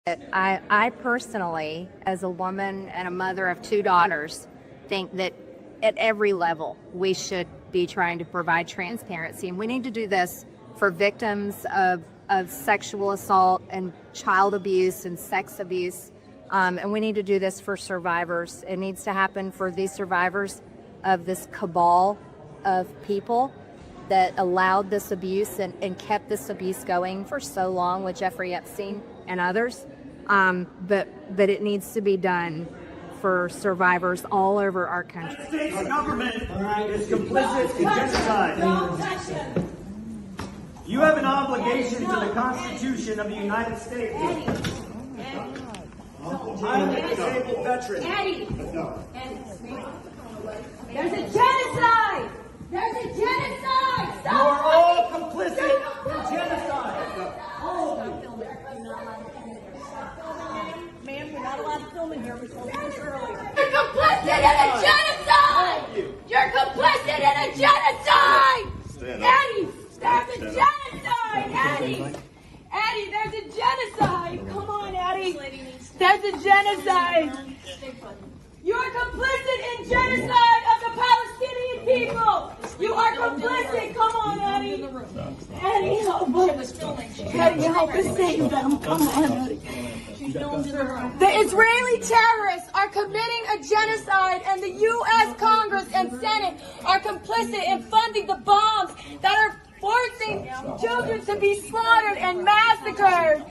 I personally, as a woman and a mother of two daughters, think that at every level we should be trying to provide transparency. And we need to do this for victims of sexual assault and child abuse and sex abuse. And we need to do this for survivors. It needs to happen for these survivors of this cabal of people that allowed this abuse and kept this abuse going for so long with Jeffrey Epstein and others. But it needs to be done for survivors all over our country. The state's government is complicit in genocide. You have an obligation to the Constitution of the United States. I'm a disabled veteran. Eddie! There's a genocide! There's a genocide! Stop! You are all complicit in genocide. Ma'am, you're not allowed to film in here. We told you this earlier. You're complicit in a genocide! You're complicit in a genocide! Eddie! There's a genocide! Eddie! Eddie, there's a genocide! Come on, Eddie! There's a genocide! You're complicit in genocide of the Palestinian people! You are complicit! Come on, Eddie! Eddie, help us! Eddie, help us save them! Come on, Eddie! The Israeli terrorists are committing a genocide, and the U.S. Congress and Senate are complicit in funding the bombs that are forcing children to be slaughtered and massacred.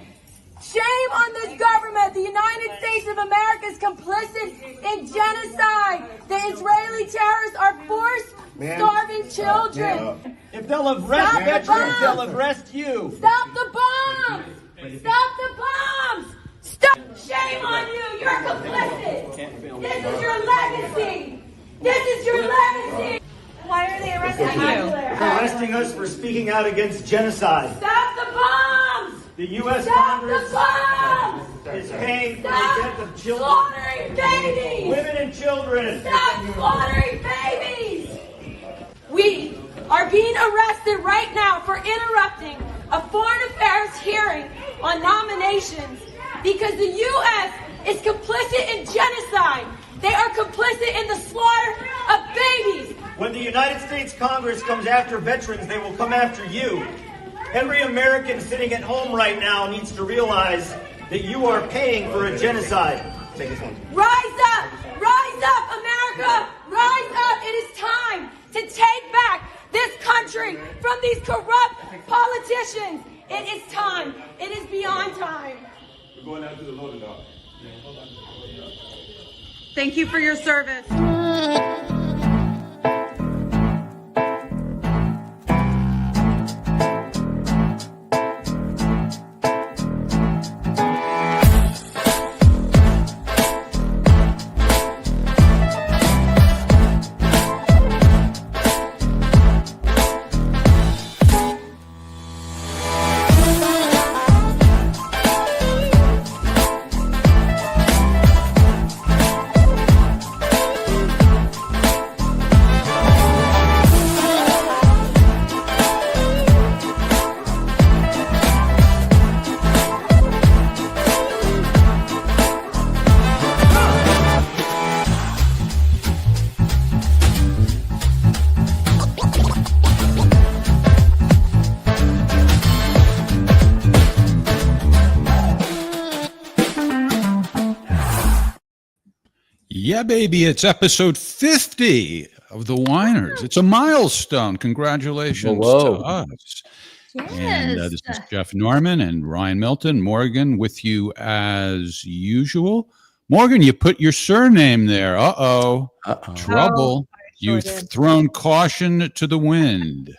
Shame on this government. The United States of America is complicit in genocide. The Israeli terrorists are forced starving children. If they'll arrest veterans, they'll arrest you. Stop the bombs! Stop the bombs! Stop! Shame on you! You're complicit! This is your legacy! This is your legacy! Why are they arresting you? They're arresting us for speaking out against genocide. Stop the bombs! The U.S. Stop Congress the bombs! is paying for the Stop death of children, slaughtering babies! women and children. Stop slaughtering babies! We are being arrested right now for interrupting a foreign affairs hearing on nominations because the U.S. is complicit in genocide. They are complicit in the slaughter of babies. When the United States Congress comes after veterans, they will come after you. Every American sitting at home right now needs to realize that you are paying for a genocide. Take this one. Rise up! Rise up, America! Rise up! It is time to take back this country from these corrupt politicians. It is time. It is beyond time. We're going out to the loading dock. Thank you for your service. Yeah, baby, it's episode 50 of The Whiners. It's a milestone. Congratulations to us. Yes. And this is Jeff Norman and Ryan Milton. Morgan with you as usual. Morgan, you put your surname there. Uh-oh. Trouble. You've thrown caution to the wind.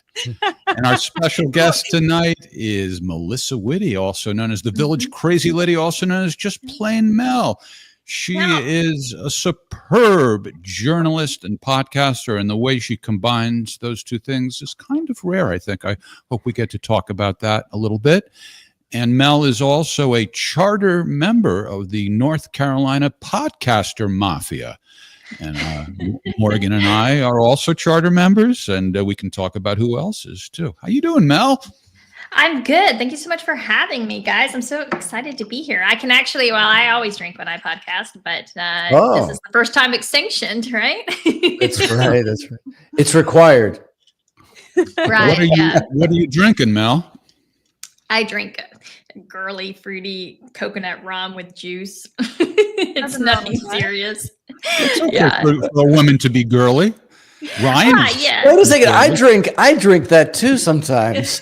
And our special guest tonight is Melissa Whitty, also known as the Village Crazy Lady, also known as just plain Mel. She is a superb journalist and podcaster, and the way she combines those two things is kind of rare, I think. I hope we get to talk about that a little bit. And Mel is also a charter member of the North Carolina Podcaster Mafia. And Morgan and I are also charter members, and we can talk about who else is too. How you doing, Mel? I'm good. Thank you so much for having me, guys. I'm so excited to be here. I can actually, well, I always drink when I podcast, but this is the first time it's sanctioned, right? That's right. That's right. It's required. Right. What are you drinking, Mel? I drink a girly, fruity coconut rum with juice. It's nothing serious. Yeah. For a woman to be girly. Ryan? Yeah. Wait a second. I drink that too sometimes.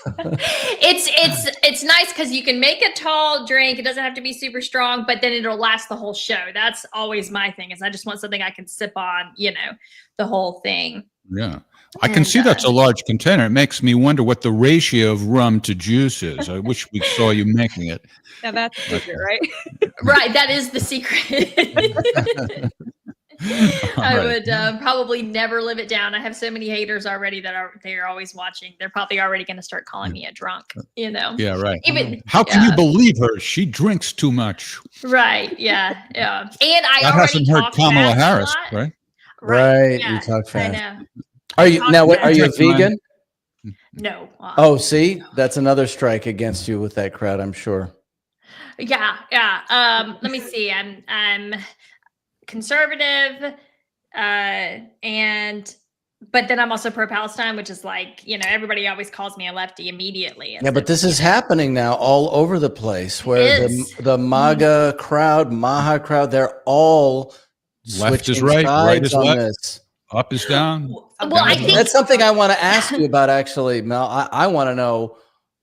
It's nice because you can make a tall drink. It doesn't have to be super strong, but then it'll last the whole show. That's always my thing, is I just want something I can sip on, the whole thing. Yeah. I can see that's a large container. It makes me wonder what the ratio of rum to juice is. I wish we saw you making it. Now that's the secret, right? Right. That is the secret. I would probably never live it down. I have so many haters already they're always watching. They're probably already going to start calling me a drunk, Yeah, right. How can you believe her? She drinks too much. Right. Yeah. Yeah. And I that already hasn't hurt Kamala Harris, right? Right. Yeah, you talk fast. I know. Are you a vegan? No. Oh, see, that's another strike against you with that crowd, I'm sure. Yeah. Yeah. Let me see. I'm conservative, but then I'm also pro-Palestine, which is like, everybody always calls me a lefty immediately. Yeah, but this is happening now all over the place, where the MAGA crowd, Maha crowd, they're all left is switching right, right sides is on left, this. up is down. Well, I think that's something I want to ask you about, actually, Mel. I want to know,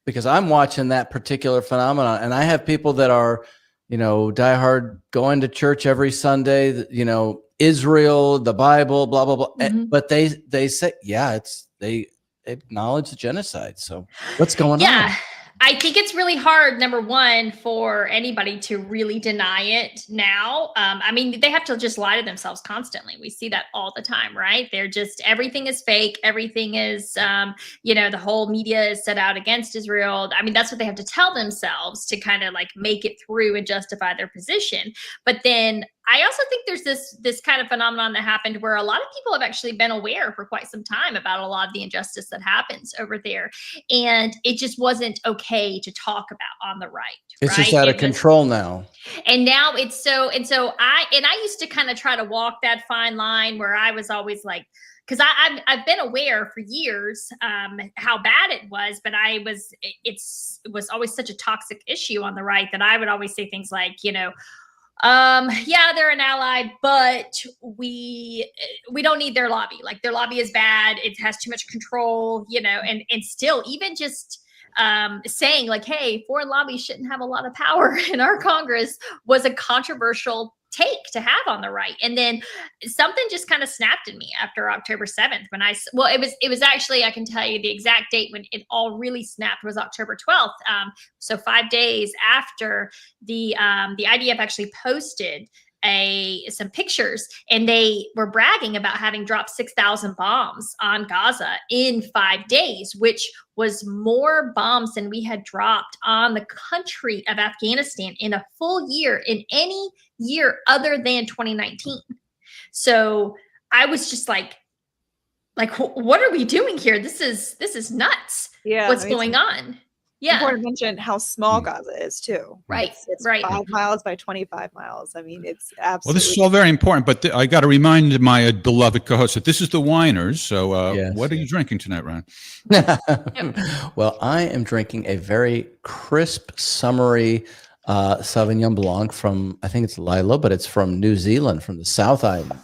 because I'm watching that particular phenomenon, and I have people that are, diehard, going to church every Sunday, Israel, the Bible, blah, blah, blah. Mm-hmm. But they say, they acknowledge the genocide. So what's going on? Yeah. I think it's really hard, number one, for anybody to really deny it now. I mean, they have to just lie to themselves constantly. We see that all the time, right? They're just, everything is fake. Everything is, the whole media is set out against Israel. I mean, that's what they have to tell themselves to kind of like make it through and justify their position. But then I also think there's this kind of phenomenon that happened where a lot of people have actually been aware for quite some time about a lot of the injustice that happens over there. And it just wasn't okay to talk about on the right. It's just out of control now. And now it's so I used to kind of try to walk that fine line where I was always like, because I've been aware for years how bad it was, but it was always such a toxic issue on the right that I would always say things like, yeah, they're an ally, but we don't need their lobby. Like, their lobby is bad. It has too much control, and still even just saying like, hey, foreign lobbies shouldn't have a lot of power in our Congress was a controversial take to have on the right. And then something just kind of snapped in me after October 7th when it was actually, I can tell you the exact date when it all really snapped was October 12th. So 5 days after the IDF actually posted some pictures, and they were bragging about having dropped 6,000 bombs on Gaza in 5 days, which was more bombs than we had dropped on the country of Afghanistan in a full year, in any year other than 2019. So I was just like, what are we doing here? This is nuts. Yeah, what's going on? Yeah. Important to mention how small Gaza is too. Right. It's right. 5 miles by 25 miles. I mean, it's absolutely. Well, this is all very important, but I got to remind my beloved co-host that this is the Winers. So what are you drinking tonight, Ryan? Well, I am drinking a very crisp, summery Sauvignon Blanc from, I think it's Lilo, but it's from New Zealand, from the South Island.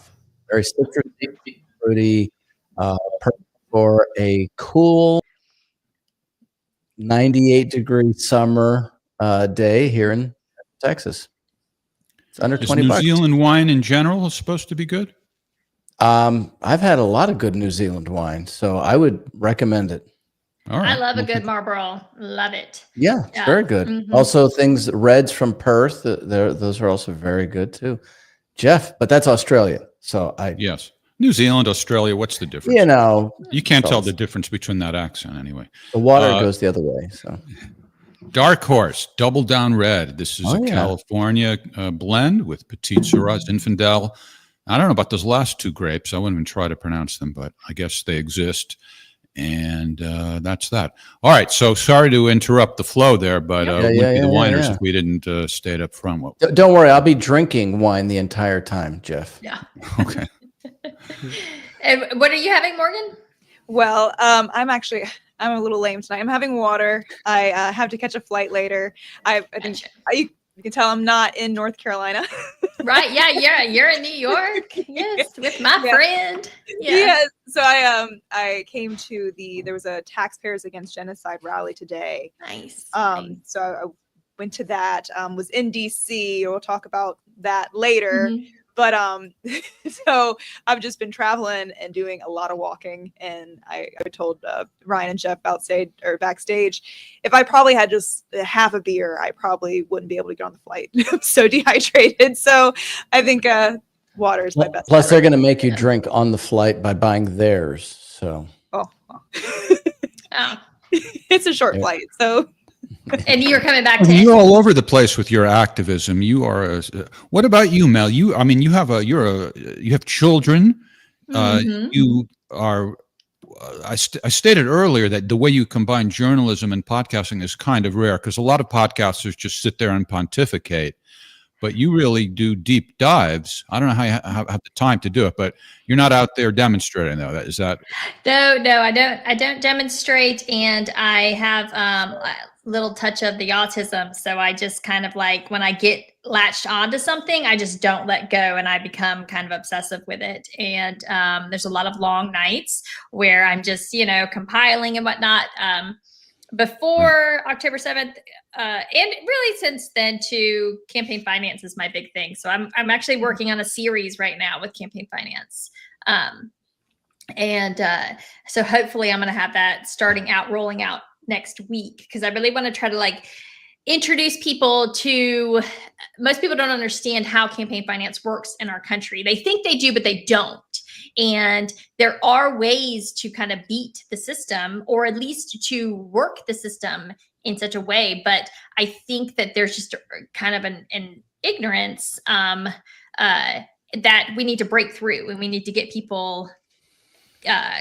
Very citrusy, fruity, perfect for a cool 98-degree summer day here in Texas. It's under $20. New Zealand wine in general is supposed to be good? I've had a lot of good New Zealand wine, so I would recommend it. All right. I love a good Marlboro. Love it. Yeah, it's very good. Mm-hmm. Also, reds from Perth, those are also very good too. Jeff, but that's Australia. So yes. New Zealand, Australia, what's the difference? You can't tell the difference between that accent anyway. The water goes the other way. So Dark Horse, Double Down Red. This is California blend with Petite Sirah, Zinfandel. I don't know about those last two grapes. I wouldn't even try to pronounce them, but I guess they exist. And that's that. All right. So sorry to interrupt the flow there, but we'd be the whiners if we didn't stay up front. Don't worry. I'll be drinking wine the entire time, Jeff. Yeah. Okay. And what are you having, Morgan? Well, I'm a little lame tonight. I'm having water. I have to catch a flight later. I think you can tell I'm not in North Carolina. Right. Yeah. You're in New York. Yes. With my friend. Yeah. So I came to there was a Taxpayers Against Genocide rally today. Nice. So I went to that, was in DC. We'll talk about that later. Mhm. But so I've just been traveling and doing a lot of walking, and I told Ryan and Jeff backstage, if I probably had just half a beer, I probably wouldn't be able to get on the flight. I'm so dehydrated. So I think water is my best. Plus, they're going to make you drink on the flight by buying theirs. So Oh, Oh. it's a short flight, so. And you're coming back You're all over the place with your activism. You are. What about you, Mel? You have children. Mhm. You are. I stated earlier that the way you combine journalism and podcasting is kind of rare because a lot of podcasters just sit there and pontificate, but you really do deep dives. I don't know how you have the time to do it, but you're not out there demonstrating though. Is that? No, I don't demonstrate, and I have a little touch of the autism. So I just kind of like when I get latched onto something, I just don't let go, and I become kind of obsessive with it. And there's a lot of long nights where I'm just compiling and whatnot. Before October 7th, and really since then too, campaign finance is my big thing. So I'm actually working on a series right now with campaign finance. So hopefully I'm going to have that rolling out next week, because I really want to try to introduce people to, most people don't understand how campaign finance works in our country. They think they do, but they don't. And there are ways to kind of beat the system, or at least to work the system in such a way. But I think that there's just kind of an ignorance that we need to break through, and we need to get people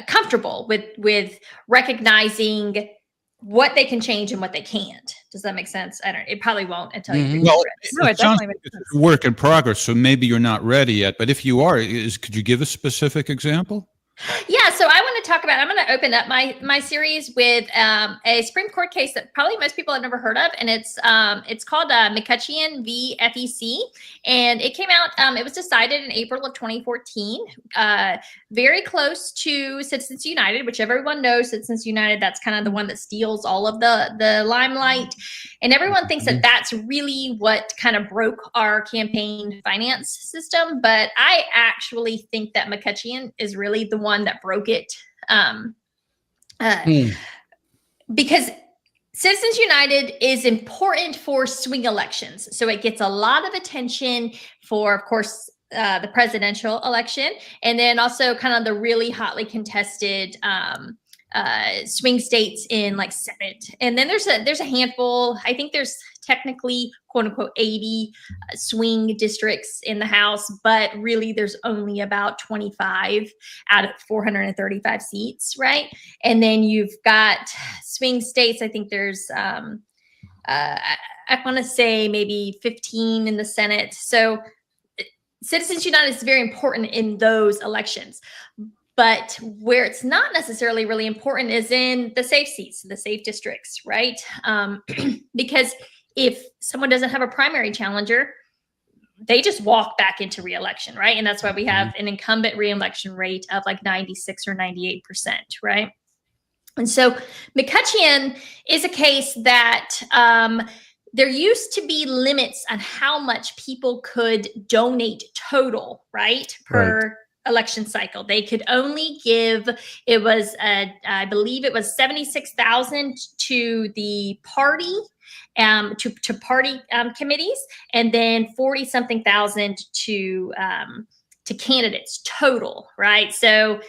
comfortable with recognizing what they can change and what they can't. Does that make sense? It probably won't until you. Well, No, it sounds definitely like makes it's sense. a work in progress, so maybe you're not ready yet. But if you are, could you give a specific example? Yeah, so I want to talk about, I'm going to open up my series with a Supreme Court case that probably most people have never heard of, and it's called McCutcheon v. FEC, and it came out, it was decided in April of 2014, very close to Citizens United, which everyone knows Citizens United, that's kind of the one that steals all of the limelight, and everyone thinks that that's really what kind of broke our campaign finance system, but I actually think that McCutcheon is really the one that broke it, because Citizens United is important for swing elections. So it gets a lot of attention for, of course, the presidential election, and then also kind of the really hotly contested swing states in Senate. And then there's a handful, I think there's technically quote unquote 80 swing districts in the House, but really there's only about 25 out of 435 seats, right? And then you've got swing states, I think there's I want to say maybe 15 in the Senate. So Citizens United is very important in those elections. But where it's not necessarily really important is in the safe seats, the safe districts, right? Because if someone doesn't have a primary challenger, they just walk back into reelection, right? And that's why we have an incumbent reelection rate of 96 or 98%, right? And so McCutcheon is a case that there used to be limits on how much people could donate total, right? Per election cycle. They could only give, it was, I believe it was 76,000 to the party, to party committees, and then 40 something thousand to candidates total, right? So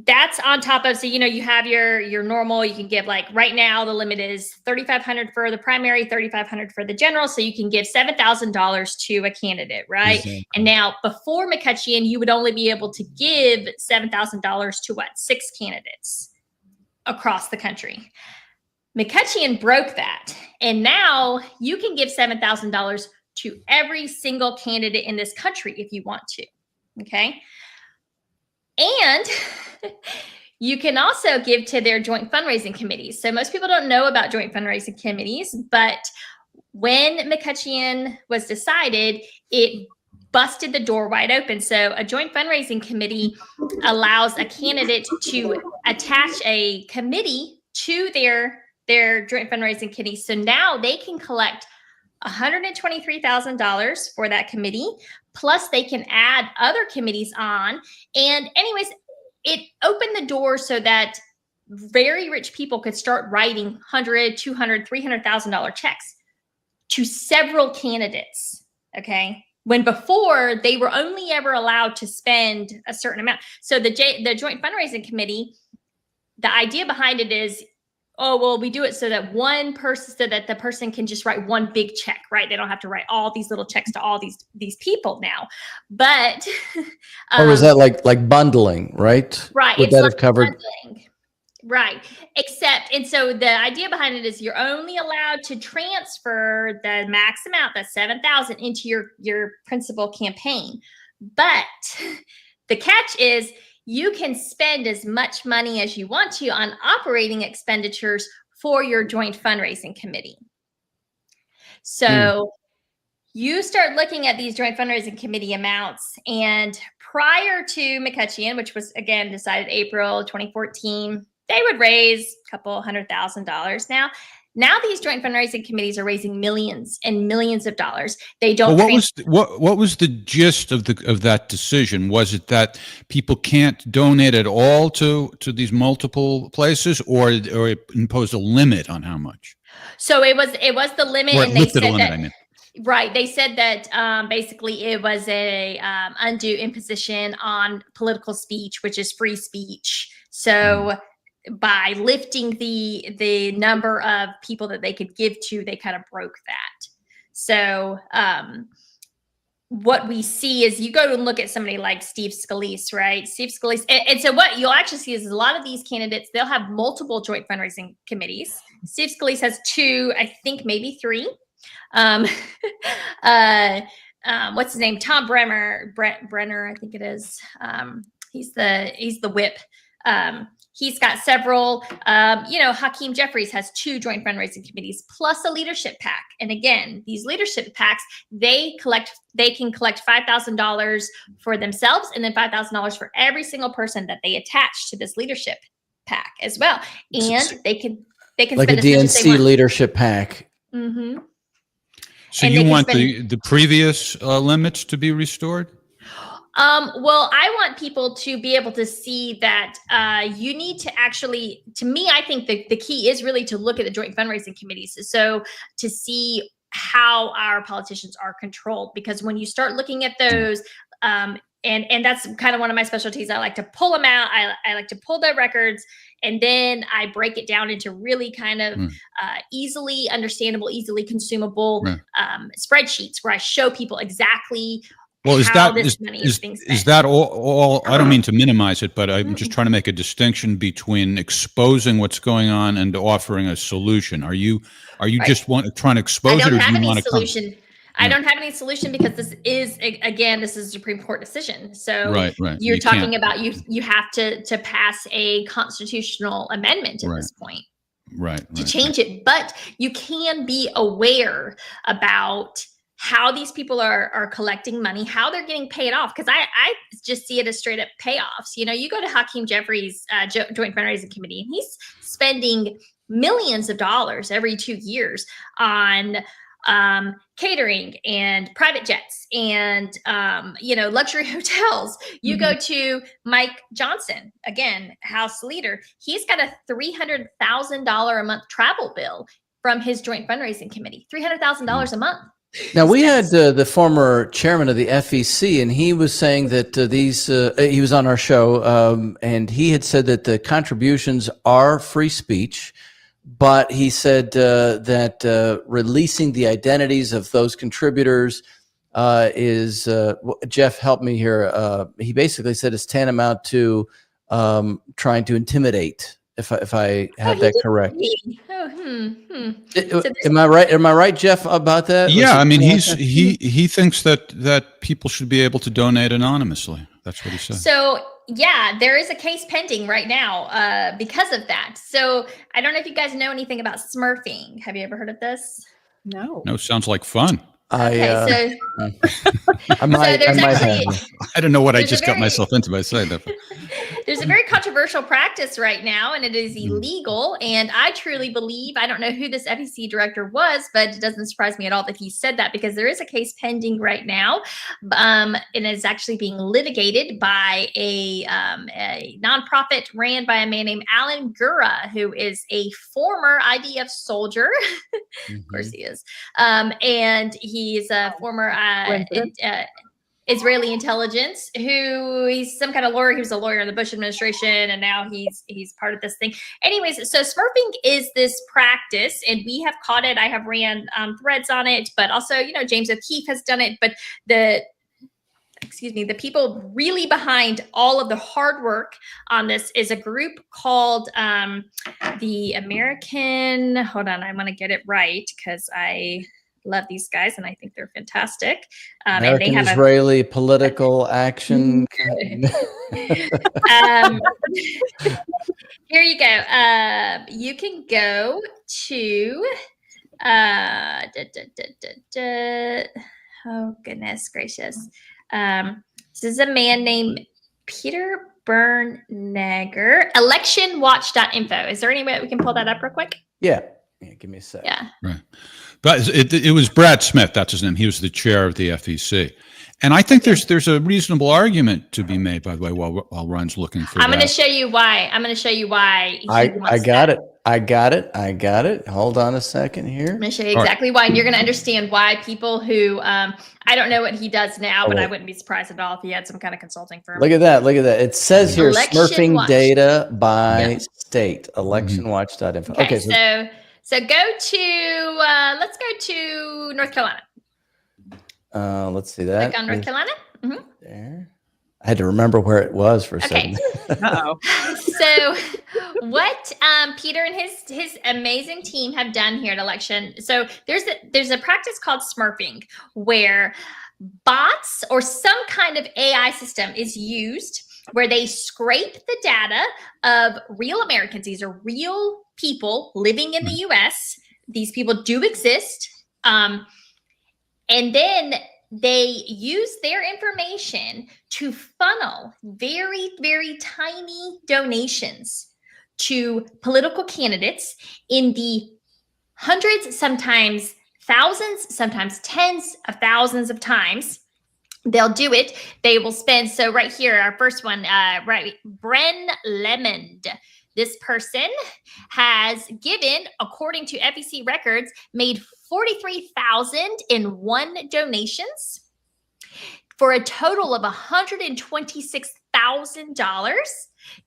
that's on top of, so you have your normal, you can give, like, right now the limit is $3,500 for the primary, $3,500 for the general, so you can give $7,000 to a candidate, right? Exactly. And now before McCutcheon, you would only be able to give $7,000 to 6 candidates across the country. McCutcheon broke that, and now you can give $7,000 to every single candidate in this country if you want to. Okay. And you can also give to their joint fundraising committees. So most people don't know about joint fundraising committees, but when McCutcheon was decided, it busted the door wide open. So a joint fundraising committee allows a candidate to attach a committee to their joint fundraising committee. So now they can collect $123,000 for that committee. Plus they can add other committees on. And anyways, it opened the door so that very rich people could start writing $100,000, $200,000, $300,000 checks to several candidates. Okay. When before they were only ever allowed to spend a certain amount. So the joint fundraising committee, the idea behind it is, oh, well, we do it so that the person can just write one big check, right? They don't have to write all these little checks to all these people now. But or was that like bundling, right? Right. Would that have covered? Bundling. Right. And so the idea behind it is you're only allowed to transfer the max amount, that's $7,000, into your principal campaign. But the catch is, you can spend as much money as you want to on operating expenditures for your joint fundraising committee. So you start looking at these joint fundraising committee amounts, and prior to McCutcheon, which was again decided April 2014, they would raise a couple $100,000. Now these joint fundraising committees are raising millions and millions of dollars. They don't. Well, what was the gist of that decision? Was it that people can't donate at all to these multiple places, or it imposed a limit on how much? So it was the limit, Or it and they lifted said a limit, that. I mean. Right. They said that basically it was a undue imposition on political speech, which is free speech. So by lifting the number of people that they could give to, they kind of broke that. So what we see is, you go and look at somebody like Steve Scalise, right? Steve Scalise. And so what you'll actually see is a lot of these candidates, they'll have multiple joint fundraising committees. Steve Scalise has 2, I think maybe 3. What's his name? Tom Brenner, I think it is. He's the whip. He's got several, Hakeem Jeffries has 2 joint fundraising committees plus a leadership PAC. And again, these leadership PACs, they can collect $5,000 for themselves, and then $5,000 for every single person that they attach to this leadership PAC as well. And they can Like spend a DNC leadership PAC. Mm-hmm. So And you they can want spend- the previous limits to be restored? Well, I want people to be able to see that you need to actually, to me, I think the key is really to look at the joint fundraising committees. So to see how our politicians are controlled, because when you start looking at those, and that's kind of one of my specialties. I like to pull them out. I like to pull their records, and then I break it down into really kind of easily understandable, easily consumable spreadsheets where I show people exactly Well, is how that this money is being spent. is that all? I don't mean to minimize it, but I'm just trying to make a distinction between exposing what's going on and offering a solution. Are you just trying to expose I it, don't or do have you any want to come? solution. I don't have any solution, because this is a Supreme Court decision. So Right. you're You talking can't. about you have to pass a constitutional amendment at this point to change it. But you can be aware about how these people are collecting money, how they're getting paid off. Because I just see it as straight up payoffs. You go to Hakeem Jeffries' joint fundraising committee, and he's spending millions of dollars every 2 years on catering and private jets and luxury hotels. You go to Mike Johnson, again, House Leader. He's got a $300,000 a month travel bill from his joint fundraising committee. $300,000 a month. Now, we had the former chairman of the FEC, and he was saying that he was on our show, and he had said that the contributions are free speech, but he said that releasing the identities of those contributors is, Jeff, help me here. He basically said it's tantamount to trying to intimidate. If I have that correct. Am I right? Am I right, Jeff, about that? Yeah, I mean, he thinks that people should be able to donate anonymously. That's what he said. So yeah, there is a case pending right now because of that. So I don't know if you guys know anything about smurfing. Have you ever heard of this? No. No, sounds like fun. Okay, I might have. I don't know what I There's a just got very- myself into by saying that. There's a very controversial practice right now, and it is illegal. And I truly believe, I don't know who this FEC director was, but it doesn't surprise me at all that he said that, because there is a case pending right now. And it's actually being litigated by a nonprofit ran by a man named Alan Gura, who is a former IDF soldier. Of course he is. And he's a former Israeli intelligence, who he's some kind of lawyer. He was a lawyer in the Bush administration, and now he's part of this thing. Anyways, so smurfing is this practice, and we have caught it. I have ran threads on it, but also, James O'Keefe has done it. But the people really behind all of the hard work on this is a group called the American. Hold on, I want to get it right because I love these guys and I think they're fantastic. American and they have Israeli Political Action. Here you go. You can go to oh goodness gracious. This is a man named Peter Bernegger. Electionwatch.info. Is there any way that we can pull that up real quick? Yeah, give me a sec. Yeah. Right. But it was Brad Smith. That's his name. He was the chair of the FEC. And I think there's a reasonable argument to be made, by the way, while Ron's looking for I'm that. going to show you why. I got it. I got it. Hold on a second here. I'm going to show you exactly why. And you're going to understand why people who, I don't know what he does now, but I wouldn't be surprised at all if he had some kind of consulting firm. Look at that. It says here, Election smurfing Watch. Data by state, electionwatch.info. Okay, so go to, let's go to North Carolina. Let's see that. Click on North Carolina. There. I had to remember where it was for a Okay. second. Uh-oh. So what Peter and his amazing team have done here at Election. So there's a practice called smurfing, where bots or some kind of AI system is used where they scrape the data of real Americans. These are real people living in the US. These people do exist. And then they use their information to funnel very, very tiny donations to political candidates in the hundreds, sometimes thousands, sometimes tens of thousands of times. They'll do it. They will spend. So right here, our first one, right, Bren Lemond. This person has given, according to FEC records, made $43,001 donations for a total of $126,000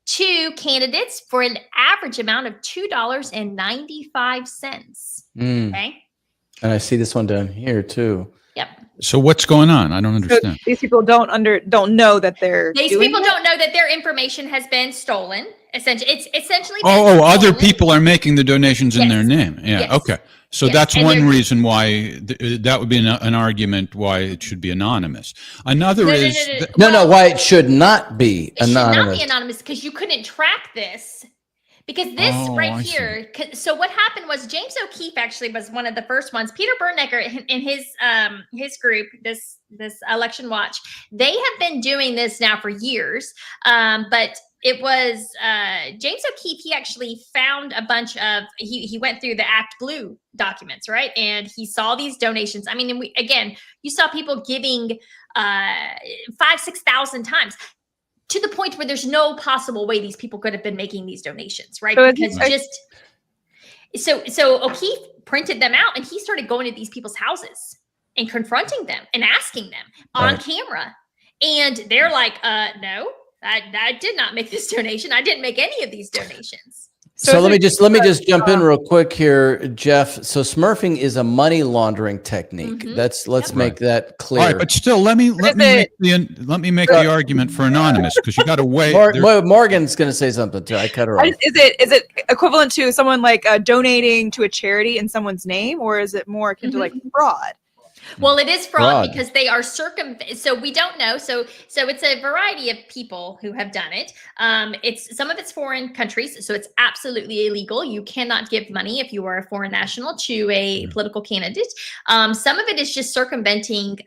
to candidates for an average amount of $2.95. Okay. And I see this one down here too. Yep. So what's going on? I don't understand. So these people don't know that they're These doing people that? don't know that their information has been stolen. Essentially, it's essentially. been Other stolen. people are making the donations in Yes. their name. Yeah. Yes. Okay. So Yes. that's And one they're- reason why that would be an argument why it should be anonymous. Another is No, why it should not be It should not anonymous. be anonymous because you couldn't track this. Because this Oh, right I here, so what happened was James O'Keefe actually was one of the first ones. Peter Bernegger in his group, this Election Watch, they have been doing this now for years. But it was James O'Keefe. He actually found a bunch of. He went through the Act Blue documents, right, and he saw these donations. I mean, you saw people giving 5,000-6,000 times. To the point where there's no possible way these people could have been making these donations, right? So Because so O'Keefe printed them out and he started going to these people's houses. and confronting them and asking them on camera. And they're like, no, I did not make this donation. I didn't make any of these donations. So let me just jump in real quick here, Jeff. So smurfing is a money laundering technique. Let's make that clear. All right, but still, let me make the argument for anonymous, because you got to wait. Morgan's going to say something too. I cut her off. Is it equivalent to someone like donating to a charity in someone's name, or is it more akin to like fraud? Well, it is fraud because they are so we don't know. So it's a variety of people who have done it. Some of it's foreign countries, so it's absolutely illegal. You cannot give money if you are a foreign national to a political candidate. Some of it is just circumventing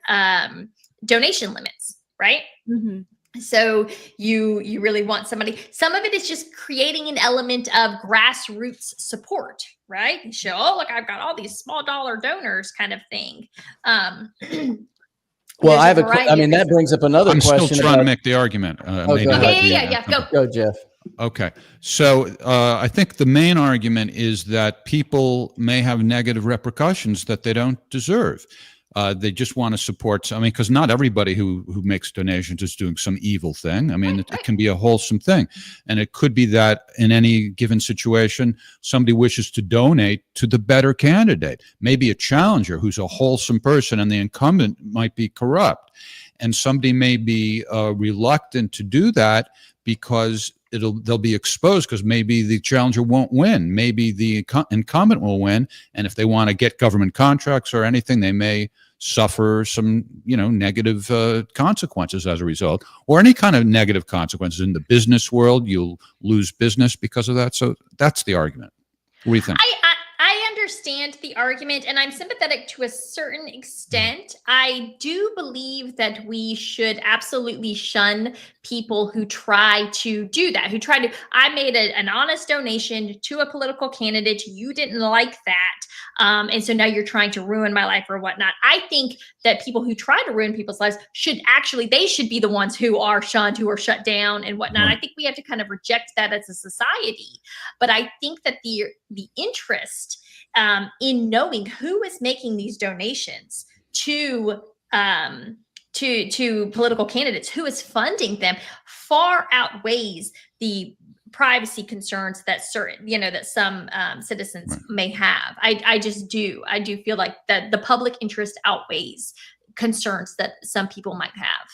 donation limits, right? So you really want somebody. Some of it is just creating an element of grassroots support, right? Show, oh, look, I've got all these small dollar donors kind of thing. Well, I have that brings up another question. I'm still trying to make the argument. Go, Jeff. Okay. So I think the main argument is that people may have negative repercussions that they don't deserve. They just want to support. Because not everybody who makes donations is doing some evil thing. It can be a wholesome thing. And it could be that in any given situation, somebody wishes to donate to the better candidate, maybe a challenger who's a wholesome person and the incumbent might be corrupt. And somebody may be reluctant to do that because they'll be exposed, because maybe the challenger won't win. Maybe the incumbent will win. And if they want to get government contracts or anything, they may suffer some, negative consequences as a result, or any kind of negative consequences in the business world. You'll lose business because of that. So that's the argument. What do you think? I understand the argument, and I'm sympathetic to a certain extent. I do believe that we should absolutely shun people who try to do that, I made an honest donation to a political candidate. You didn't like that. And so now you're trying to ruin my life or whatnot. I think that people who try to ruin people's lives should be the ones who are shunned, who are shut down and whatnot. I think we have to kind of reject that as a society. But I think that the interest in knowing who is making these donations to political candidates, who is funding them, far outweighs the privacy concerns that some citizens may have. I just do. I do feel like that the public interest outweighs concerns that some people might have.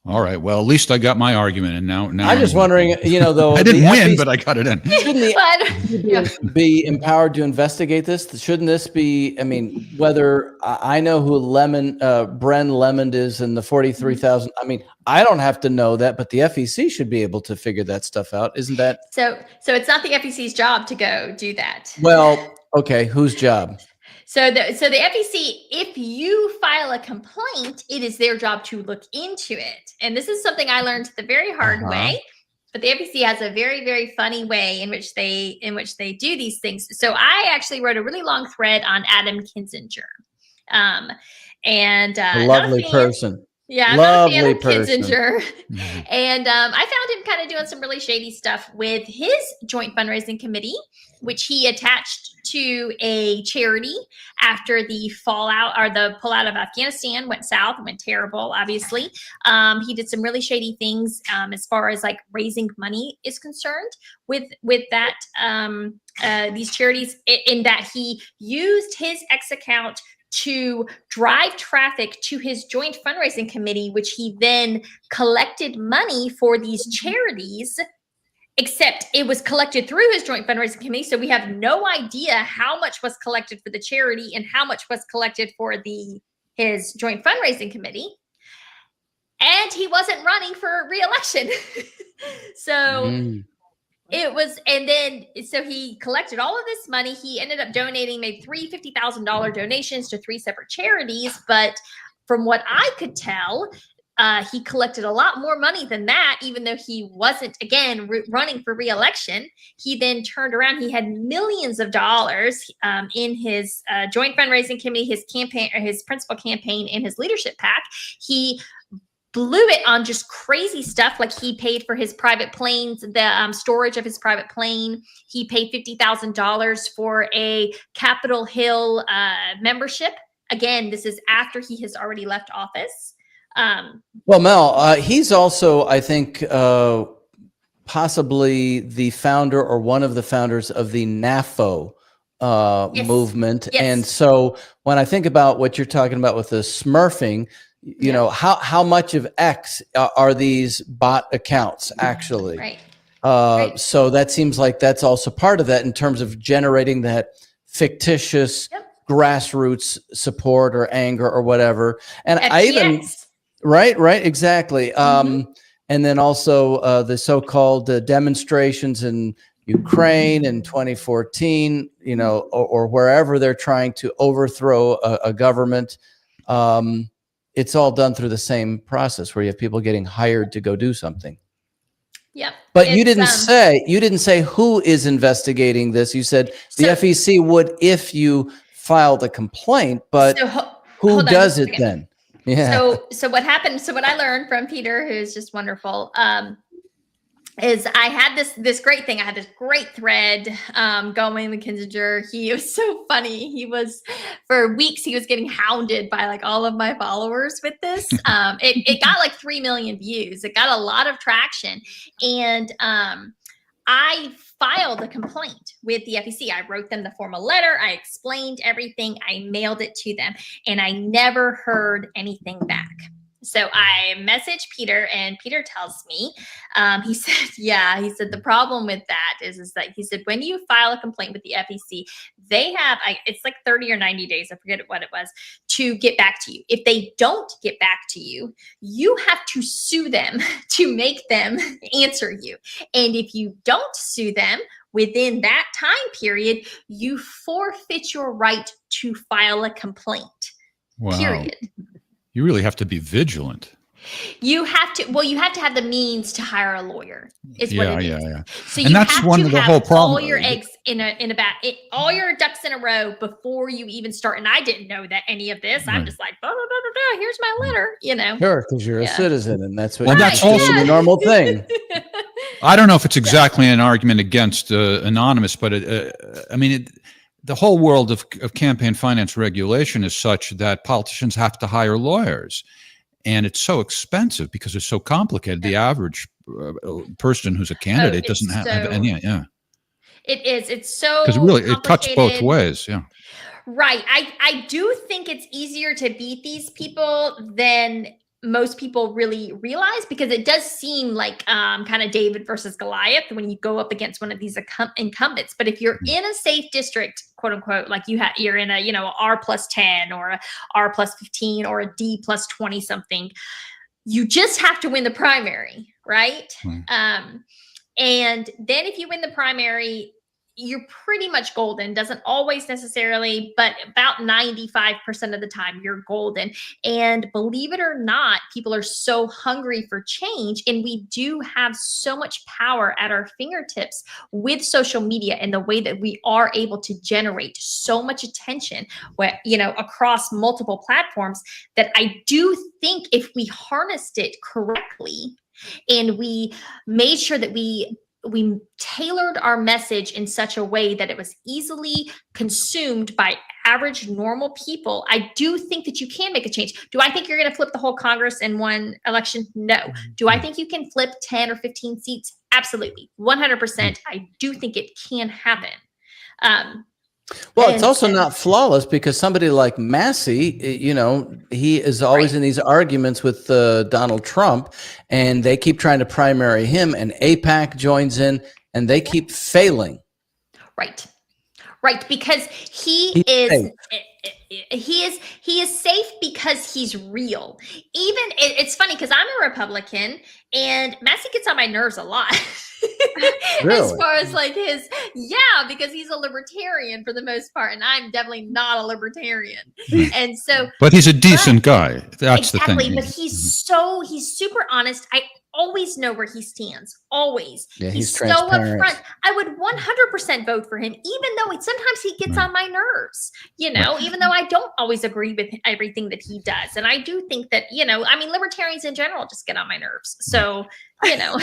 All right. Well, at least I got my argument, and now I'm just wondering, though I didn't win, but I got it in. Shouldn't the FEC be empowered to investigate this? Shouldn't this be? Whether I know who Bren Lemond is and the 43,000. I don't have to know that, but the FEC should be able to figure that stuff out. Isn't that? So it's not the FEC's job to go do that. Well, okay. Whose job? So the FEC, if you file a complaint, it is their job to look into it. And this is something I learned the very hard way. But the FEC has a very, very funny way in which they do these things. So I actually wrote a really long thread on Adam Kinzinger. A lovely person. Yeah, I'm not a fan of Kinzinger. And I found him kind of doing some really shady stuff with his joint fundraising committee, which he attached to a charity after the fallout or the pullout of Afghanistan went south, went terrible, obviously. He did some really shady things as far as like raising money is concerned with that these charities, in that he used his X account to drive traffic to his joint fundraising committee, which he then collected money for these charities, except it was collected through his joint fundraising committee. So we have no idea how much was collected for the charity and how much was collected for his joint fundraising committee. And he wasn't running for re-election. So he collected all of this money. He ended up donating, made three $50,000 donations to three separate charities. But from what I could tell, he collected a lot more money than that, even though he wasn't, again, running for re-election. He then turned around. He had millions of dollars in his joint fundraising committee, his campaign, or his principal campaign, and his leadership PAC. He blew it on just crazy stuff. Like he paid for his private planes, the storage of his private plane. He paid $50,000 for a Capitol Hill membership again, this is after he has already left office. Well, Mel, he's also, I think, possibly the founder or one of the founders of the NAFO Yes. movement. Yes. And so when I think about what you're talking about with the smurfing, you know, how much of X are these bot accounts actually? Right. Right. So that seems like that's also part of that in terms of generating that fictitious grassroots support or anger or whatever. And I even, FTX. right, exactly. And then also the so-called demonstrations in Ukraine in 2014, you know, or wherever they're trying to overthrow a government. It's all done through the same process where you have people getting hired to go do something. Yep. But you didn't say who is investigating this. You said the FEC would if you filed a complaint, but So, who hold on does just a it second. then? Yeah. So what happened? So what I learned from Peter, who's just wonderful, is I had this great thing. I had this great thread going with Kinzinger. He was so funny. He was, for weeks, he was getting hounded by like all of my followers with this. It got like 3 million views. It got a lot of traction. And I filed a complaint with the FEC. I wrote them the formal letter. I explained everything. I mailed it to them, and I never heard anything back. So I messaged Peter, and Peter tells me, he said, the problem with that is that he said, when you file a complaint with the FEC, they have, it's like 30 or 90 days, I forget what it was, to get back to you. If they don't get back to you, you have to sue them to make them answer you. And if you don't sue them within that time period, you forfeit your right to file a complaint. Wow. Period. You really have to be vigilant. You have to have the means to hire a lawyer. Is what it is. Yeah. So And you that's have one to of the have whole problem. all your eggs in all your ducks in a row before you even start. And I didn't know that any of this. I'm just like, blah, blah, blah, blah, blah, here's my letter, you know. Sure, because you're a citizen, and that's what Well, you're that's doing, also the normal thing. I don't know if it's exactly an argument against anonymous, but the whole world of campaign finance regulation is such that politicians have to hire lawyers, and it's so expensive because it's so complicated. The average person who's a candidate doesn't have any. Yeah, it is. It's so because really it cuts both complicated. ways. Yeah, right. I do think it's easier to beat these people than most people really realize, because it does seem like kind of David versus Goliath when you go up against one of these incumbents. But if you're in a safe district, quote unquote, like you're in a, R+10 or a R+15 or a D+20 something, you just have to win the primary, right? And then if you win the primary, you're pretty much golden. Doesn't always necessarily, but about 95% of the time you're golden. And believe it or not, people are so hungry for change, and we do have so much power at our fingertips with social media and the way that we are able to generate so much attention, across multiple platforms, that I do think if we harnessed it correctly and we made sure that we tailored our message in such a way that it was easily consumed by average normal people, I do think that you can make a change. Do I think you're going to flip the whole Congress in one election? No. Do I think you can flip 10 or 15 seats? Absolutely. 100%. I do think it can happen. Well, it's also not flawless, because somebody like Massey, he is always in these arguments with Donald Trump, and they keep trying to primary him, and AIPAC joins in, and they keep failing. Right. Because he is safe because he's real. Even it's funny because I'm a Republican, and Massey gets on my nerves a lot. Really? As far as like because he's a libertarian for the most part, and I'm definitely not a libertarian. And so, but he's a decent guy. That's exactly, the thing. but he's super honest. I always know where he stands. Always. Yeah, he's so transparent. upfront. I would 100% vote for him, even though sometimes he gets on my nerves, even though I don't always agree with everything that he does. And I do think that, libertarians in general just get on my nerves. So you know.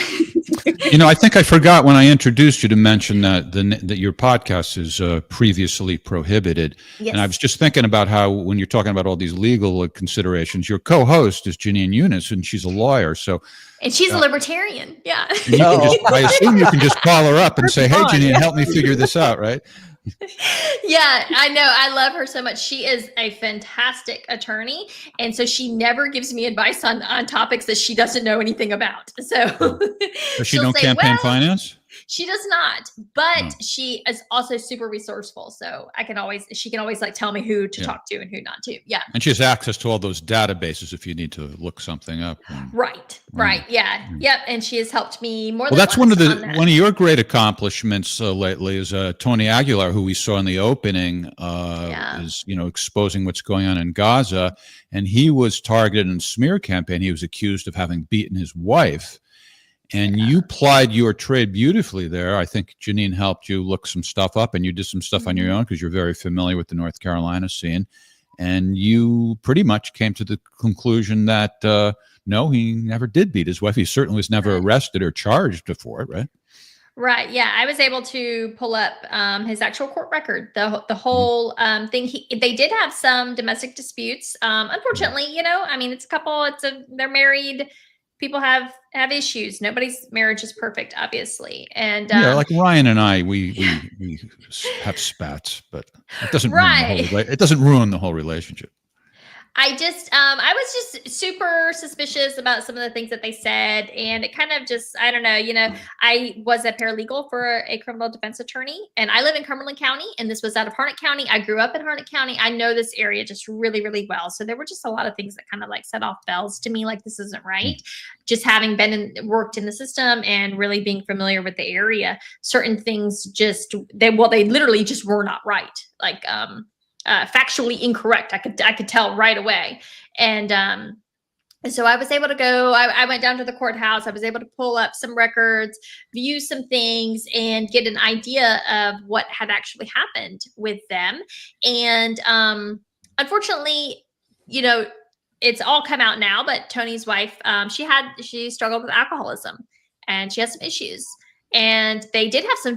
You know, I think I forgot when I introduced you to mention that that your podcast is previously prohibited. Yes. And I was just thinking about how when you're talking about all these legal considerations, your co-host is Janine Eunice, and she's a lawyer. So And she's a libertarian. Yeah. and you can just, I assume you can just call her up and say, "Hey, Janine, help me figure this out," right? Yeah, I know. I love her so much. She is a fantastic attorney. And so she never gives me advice on topics that she doesn't know anything about. So Does she she'll know say, campaign "Well, finance? she does not, but she is also super resourceful. So she can always like tell me who to talk to and who not to. Yeah. And she has access to all those databases if you need to look something up. Right. Yeah. Yep. And she has helped me more Well, than that's one of once on that. one of your great accomplishments lately is Tony Aguilar, who we saw in the opening, is exposing what's going on in Gaza, and he was targeted in a smear campaign. He was accused of having beaten his wife, and you plied your trade beautifully there. I think Janine helped you look some stuff up, and you did some stuff on your own because you're very familiar with the North Carolina scene, and you pretty much came to the conclusion that no, he never did beat his wife. He certainly was never arrested or charged for it, right? Right. Yeah. I was able to pull up his actual court record, the whole thing. They did have some domestic disputes. Unfortunately, I mean, it's a couple, they're married. People have issues. Nobody's marriage is perfect, obviously. And like Ryan and I, we have spats, but it doesn't it doesn't ruin the whole relationship. I was just super suspicious about some of the things that they said. And it kind of just, I don't know, I was a paralegal for a criminal defense attorney, and I live in Cumberland County, and this was out of Harnett County. I grew up in Harnett County. I know this area just really, really well. So there were just a lot of things that kind of like set off bells to me, like this isn't right. Just having worked in the system and really being familiar with the area, certain things they literally just were not right. Like, factually incorrect. I could tell right away. And so I was able to go, I went down to the courthouse. I was able to pull up some records, view some things, and get an idea of what had actually happened with them. And unfortunately, it's all come out now, but Tony's wife, she struggled with alcoholism, and she has some issues. And they did have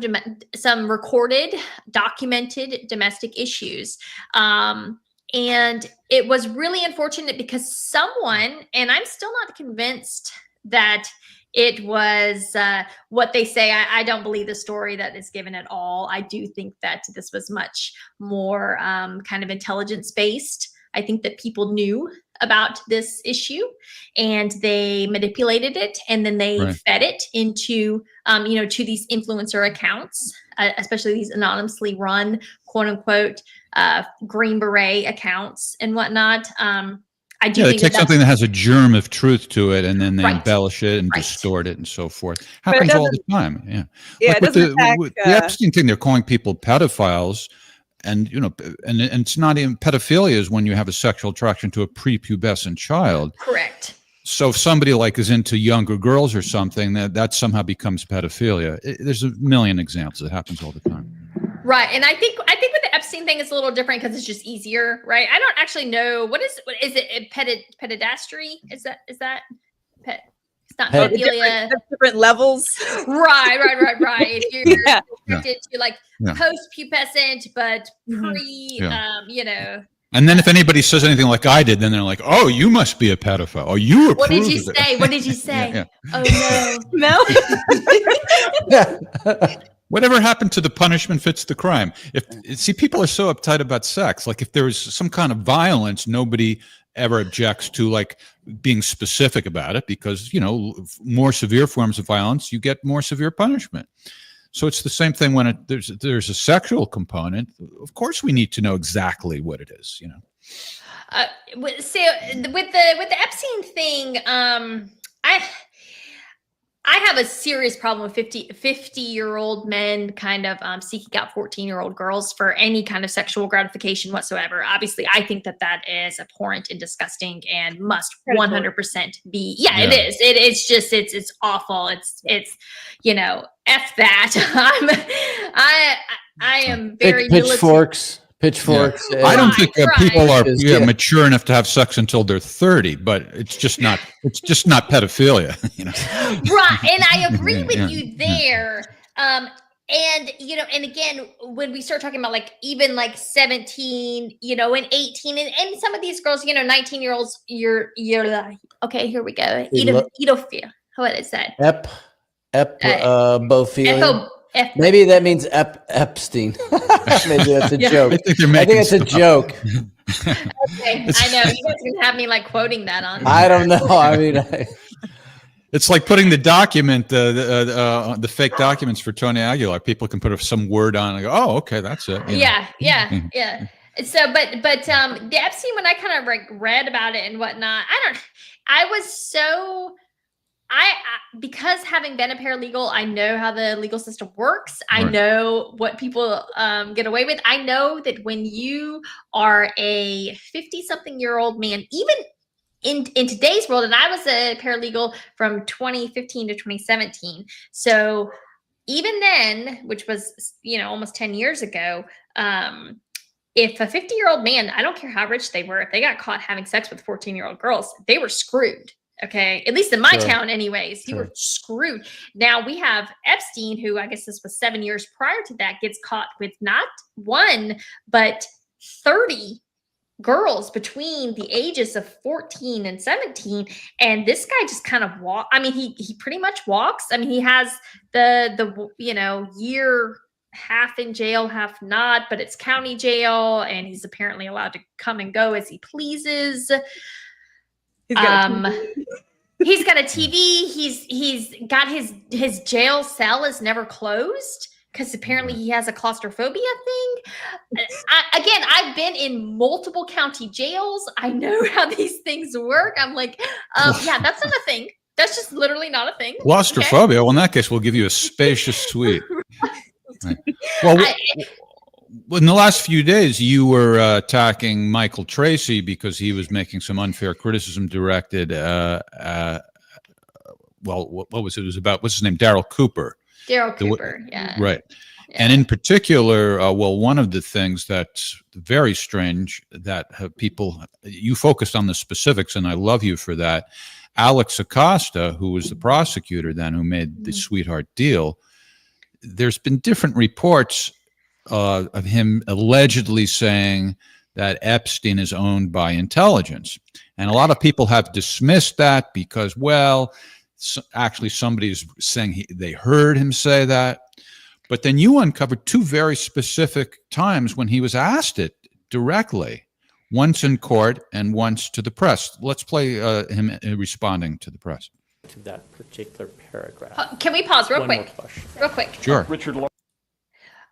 some recorded, documented domestic issues. And it was really unfortunate because someone, and I'm still not convinced that it was what they say. I don't believe the story that is given at all. I do think that this was much more kind of intelligence-based. I think that people knew about this issue and they manipulated it, and then they fed it into, to these influencer accounts, especially these anonymously run, quote unquote, Green Beret accounts and whatnot. I do think they take something that has a germ of truth to it, and then they Right. embellish it and Right. distort it and so forth. But it Happens all the doesn't- time. Yeah. Yeah, Like it with doesn't attack, with the Epstein thing, they're calling people pedophiles. And, and it's not even pedophilia is when you have a sexual attraction to a prepubescent child. correct. So if somebody like is into younger girls or something, that somehow becomes pedophilia. There's a million examples. It happens all the time. Right. And I think with the Epstein thing, it's a little different because it's just easier, right? I don't actually know what is it pedidastry? Is that pet? It's not Ped- pedophilia. different levels. Right. If you're Yeah. restricted to like Yeah. post-pubescent, but pre, Yeah. And then if anybody says anything like I did, then they're like, "Oh, you must be a pedophile. Oh, you approve what did you of it." say? What did you say? Yeah. Oh no. No. Whatever happened to the punishment fits the crime? People are so uptight about sex. Like if there is some kind of violence, nobody ever objects to like being specific about it because, more severe forms of violence, you get more severe punishment. So it's the same thing when there's a sexual component. Of course, we need to know exactly what it is, So with the Epstein thing, I have a serious problem with 50-year-old men kind of seeking out 14-year-old girls for any kind of sexual gratification whatsoever. Obviously, I think that is abhorrent and disgusting and must 100% be. Yeah, it is. It's awful. It's F that. I am very Pitchforks. pitchforks. I don't think Right. people are Yeah. mature enough to have sex until they're 30, but it's just not pedophilia. Right. And I agree with Yeah, you there. And and again, when we start talking about like even like 17, and 18, and some of these girls, 19-year-olds, you're like, okay, here we go. Edophilia. What is that? Bophilia. Maybe that means Epstein. Maybe that's a joke. I think they're I making think it's a stuff up. joke. Okay, I know you guys can have me like quoting that on. I don't know. I mean, It's like putting the document, the fake documents for Tony Aguilar. People can put some word on and go, "Oh, okay, that's it." Yeah. So, but the Epstein, when I kind of like read about it and whatnot, because having been a paralegal, I know how the legal system works. I Right. know what people get away with. I know that when you are a 50-something-year-old man, even in today's world, and I was a paralegal from 2015 to 2017. So even then, which was, almost 10 years ago, if a 50-year-old man, I don't care how rich they were, if they got caught having sex with 14-year-old girls, they were screwed. Okay. At least in my Sure. town, anyways, you were screwed. Now we have Epstein, who I guess this was 7 years prior to that, gets caught with not one, but 30 girls between the ages of 14 and 17. And this guy just kind of he pretty much walks. I mean, he has the year half in jail, half not, but it's county jail, and he's apparently allowed to come and go as he pleases. He's got a TV. He's got a TV. He's got his jail cell is never closed because apparently he has a claustrophobia thing. I've been in multiple county jails. I know how these things work. I'm like, yeah, that's not a thing. That's just literally not a thing. Claustrophobia. Well, in that case, we'll give you a spacious suite. Right. Well, in the last few days, you were attacking Michael Tracy because he was making some unfair criticism directed. What was it? It was about, what's his name? Daryl Cooper. Daryl Cooper, yeah. Right. Yeah. And in particular, one of the things that's very strange that you focused on the specifics, and I love you for that. Alex Acosta, who was the prosecutor then, who made the sweetheart deal, there's been different reports of him allegedly saying that Epstein is owned by intelligence. And a lot of people have dismissed that because, actually somebody's saying they heard him say that. But then you uncovered two very specific times when he was asked it directly, once in court and once to the press. Let's play him responding to the press. To that particular paragraph. Can we pause real One quick? more question. Real quick. Sure. Richard,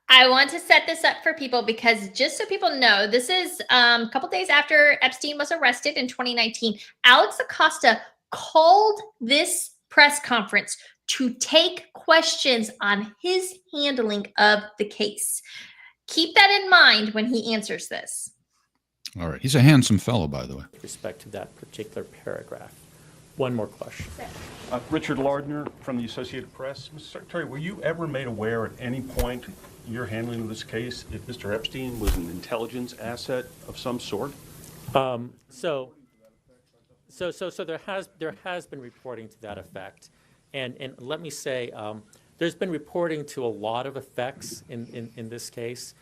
I want to set this up for people because just so people know, this is a couple days after Epstein was arrested in 2019. Alex Acosta called this press conference to take questions on his handling of the case. Keep that in mind when he answers this. All right. He's a handsome fellow, by the way. With respect to that particular paragraph. One more question. Richard Lardner from the Associated Press. Mr. Secretary, were you ever made aware at any point in your handling of this case if Mr. Epstein was an intelligence asset of some sort? So there has been reporting to that effect, and let me say there's been reporting to a lot of effects in this case,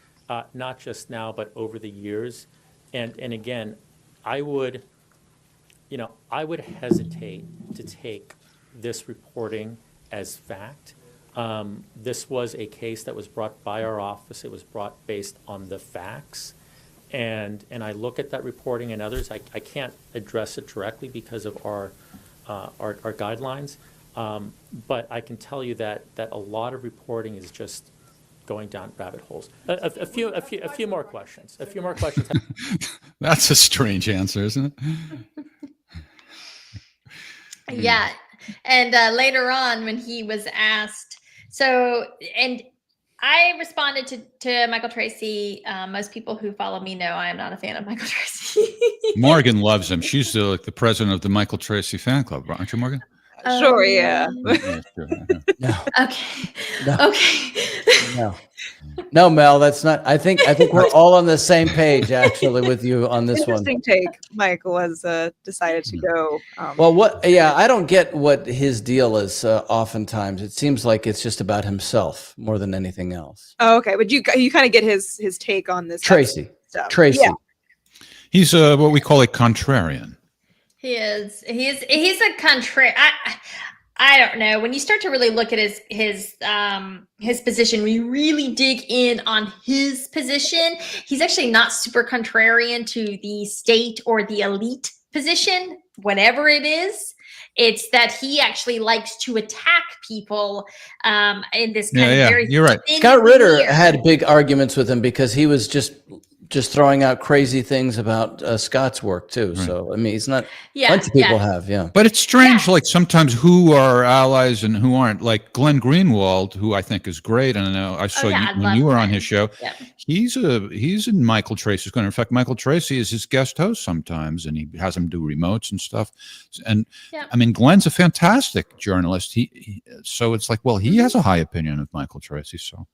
not just now but over the years, and again, I would hesitate to take this reporting as fact. This was a case that was brought by our office. It was brought based on the facts. And I look at that reporting and others. I can't address it directly because of our guidelines. But I can tell you that a lot of reporting is just going down rabbit holes. A few more questions. A few more questions. That's a strange answer, isn't it? Yeah. And later on when he was asked, and I responded to Michael Tracy. Most people who follow me know I am not a fan of Michael Tracy. Morgan loves him. She's like the president of the Michael Tracy fan club, aren't you, Morgan? Sure, yeah. Yeah, sure. No, Okay. No. Okay. no, no, Mel. That's not. I think we're all on the same page actually with you on this one. Interesting take. Michael has decided to go. Well, what? Yeah, I don't get what his deal is. Oftentimes, it seems like it's just about himself more than anything else. Oh, okay, but you kind of get his take on this Tracy, stuff. Tracy. Yeah. He's what we call a contrarian. He is. He's a country. I don't know. When you start to really look at his position, when you really dig in on his position, he's actually not super contrarian to the state or the elite position, whatever it is. It's that he actually likes to attack people in this kind of very. You're right. thin Scott Ritter veneer. had big arguments with him because he was just throwing out crazy things about Scott's work too. So I mean, he's not. Yeah, Bunch of people yeah. have, yeah. But it's strange, Yeah. like sometimes who are allies and who aren't. Like Glenn Greenwald, who I think is great, and I know I saw yeah, I you when love you were on Glenn. his show. Yeah. He's in Michael Tracy's corner. In fact, Michael Tracy is his guest host sometimes, and he has him do remotes and stuff. And Yeah. I mean, Glenn's a fantastic journalist. So it's like, well, he has a high opinion of Michael Tracy. So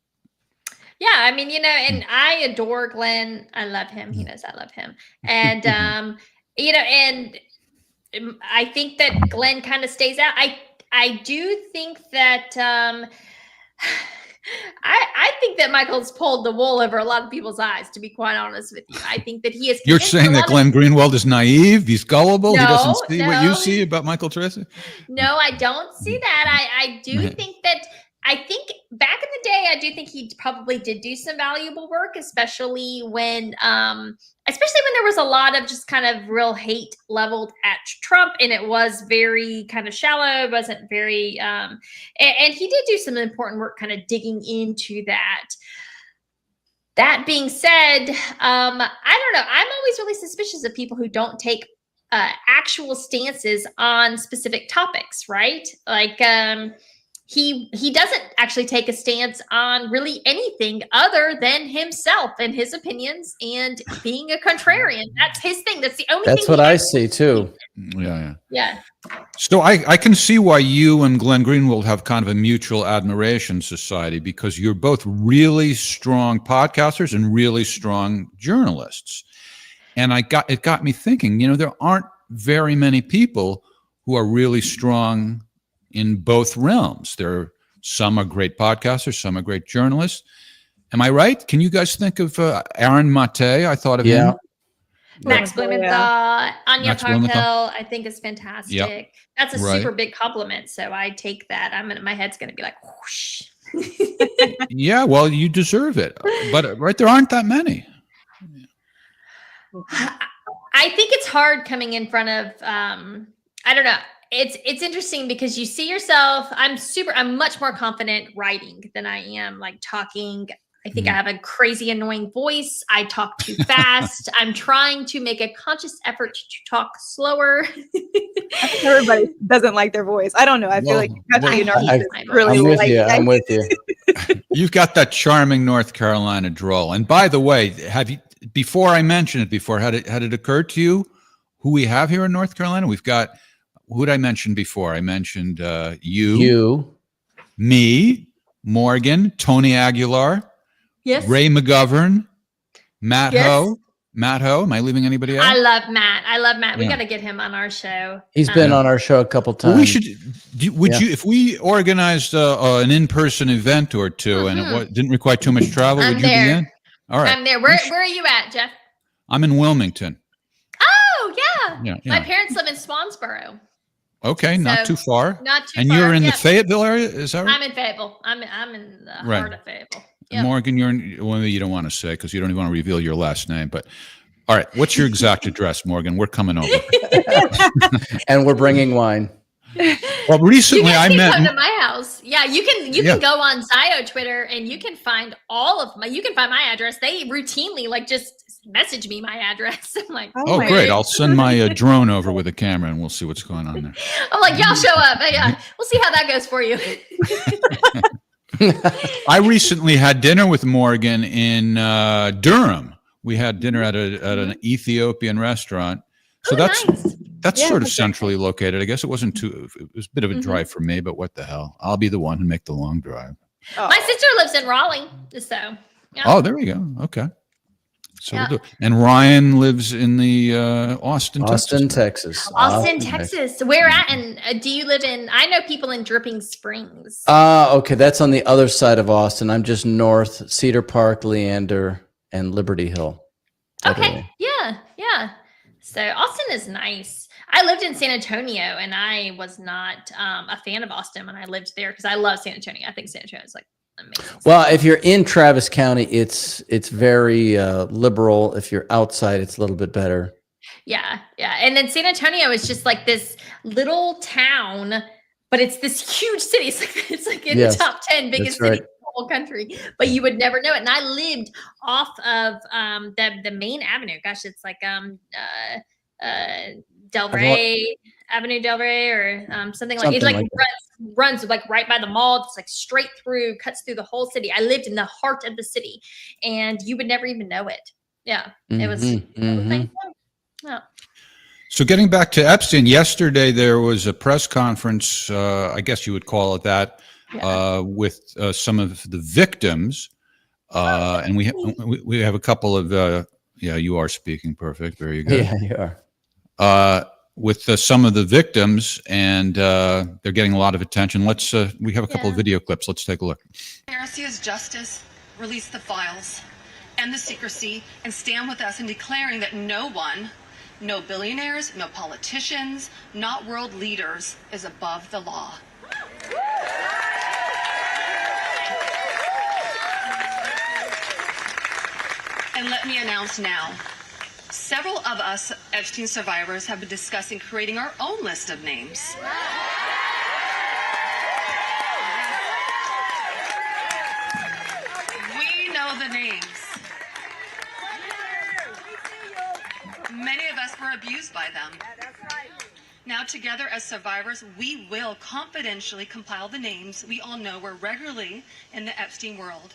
Yeah, I mean, and I adore Glenn. I love him. He knows I love him. And and I think that Glenn kind of stays out. I do think that I think that Michael's pulled the wool over a lot of people's eyes, to be quite honest with you. I think that he is. you're convinced a saying that lot of- Glenn Greenwald is naive? He's gullible? He doesn't No, see what you no. see about Michael Tracy? No, I don't see that. I do think that I think back in the day, I do think he probably did do some valuable work, especially when there was a lot of just kind of real hate leveled at Trump, and it was very kind of shallow. It wasn't very, and he did do some important work, kind of digging into that. That being said, I don't know. I'm always really suspicious of people who don't take actual stances on specific topics, right? Like, he doesn't actually take a stance on really anything other than himself and his opinions and being a contrarian. That's his thing. That's the only thing. That's what I see too. Yeah. Yeah. So I can see why you and Glenn Greenwald have kind of a mutual admiration society, because you're both really strong podcasters and really strong journalists. And it got me thinking, there aren't very many people who are really strong in both realms. Some are great podcasters, some are great journalists. Am I right? Can you guys think of Aaron Mate? I thought of him. Max Blumenthal, Anya Max Blumenthal. Parkel, I think is fantastic. Yep. That's a Right. super big compliment. So I take that. My head's going to be like, whoosh. Yeah, well, you deserve it. But right, there aren't that many. I think it's hard coming in front of, I don't know. It's interesting because you see yourself, I'm much more confident writing than I am like talking. I think I have a crazy annoying voice. I talk too fast. I'm trying to make a conscious effort to talk slower. I think everybody doesn't like their voice. I don't know. I feel like you have to be a narcissist. Really I'm with like you. that. I'm with you. You've got that charming North Carolina drawl. And by the way, before I mention it before, had it occurred to you who we have here in North Carolina? We've got, who did I mention before? I mentioned you, me, Morgan, Tony Aguilar, Yes. Ray McGovern, Matt Yes. Ho. Matt Ho. Am I leaving anybody out? I love Matt. We Yeah. got to get him on our show. He's been on our show a couple times. Well, we should. Would Yeah. you, if we organized an in-person event or two, and it didn't require too much travel, I'm would you there. be in? All right. I'm there. Where are you at, Jeff? I'm in Wilmington. Oh, yeah. Yeah, My yeah. parents live in Swansboro. Okay, not So, too far. Not too And far. you're in Yep. the Fayetteville area, is that right? I'm in Fayetteville. I'm in the Right. heart of Fayetteville. And Yep. Morgan, you're in, well, maybe you don't want to say because you don't even want to reveal your last name. But all right, what's your exact address, Morgan? We're coming over. And we're bringing wine. Well, You recently guys I can met. come to my house. Yeah, you can Yeah. go on Zio Twitter and you can find you can find my address. They routinely just message me my address. I'm like, Oh, my great! God. I'll send my drone over with a camera, and we'll see what's going on there. I'm like, y'all show up. Yeah, we'll see how that goes for you. I recently had dinner with Morgan in Durham. We had dinner at an Ethiopian restaurant. So Oh, nice. That's Yeah, sort of exactly. centrally located. I guess it wasn't too. It was a bit of a drive for me, but what the hell? I'll be the one who make the long drive. Oh. My sister lives in Raleigh, so yeah. Oh, there we go. Okay. So Yeah. we'll do. And Ryan lives in the Austin, Austin, Texas. Texas. Austin, Texas. Where at? And do you live in? I know people in Dripping Springs. Okay, that's on the other side of Austin. I'm just north, Cedar Park, Leander, and Liberty Hill. Okay. Literally. Yeah. Yeah. So Austin is nice. I lived in San Antonio and I was not a fan of Austin when I lived there because I love San Antonio. I think San Antonio is like amazing. Well, if you're in Travis County, it's very liberal. If you're outside, it's a little bit better. Yeah. Yeah. And then San Antonio is just like this little town, but it's this huge city. It's like in Yes, the top 10 biggest that's right. cities in the whole country, but you would never know it. And I lived off of the main avenue. Gosh, it's like Del Rey, Avenue Del Rey, or something like. It's like, Something like runs like right by the mall. It's like straight through, cuts through the whole city. I lived in the heart of the city, and you would never even know it. Yeah, it was. Mhm. Yeah. So getting back to Epstein, yesterday there was a press conference, I guess you would call it that, with some of the victims, and we have a couple of yeah, you are speaking perfect. Very good. Yeah, you are. With some of the victims, and they're getting a lot of attention. Let's we have a couple of video clips. Let's take a look. Transparency is justice. Release the files, end the secrecy, and stand with us in declaring that no one, no billionaires, no politicians, not world leaders, is above the law. And let me announce now, several of us Epstein survivors have been discussing creating our own list of names. We know the names. Many of us were abused by them. Now together as survivors, we will confidentially compile the names we all know were regularly in the Epstein world.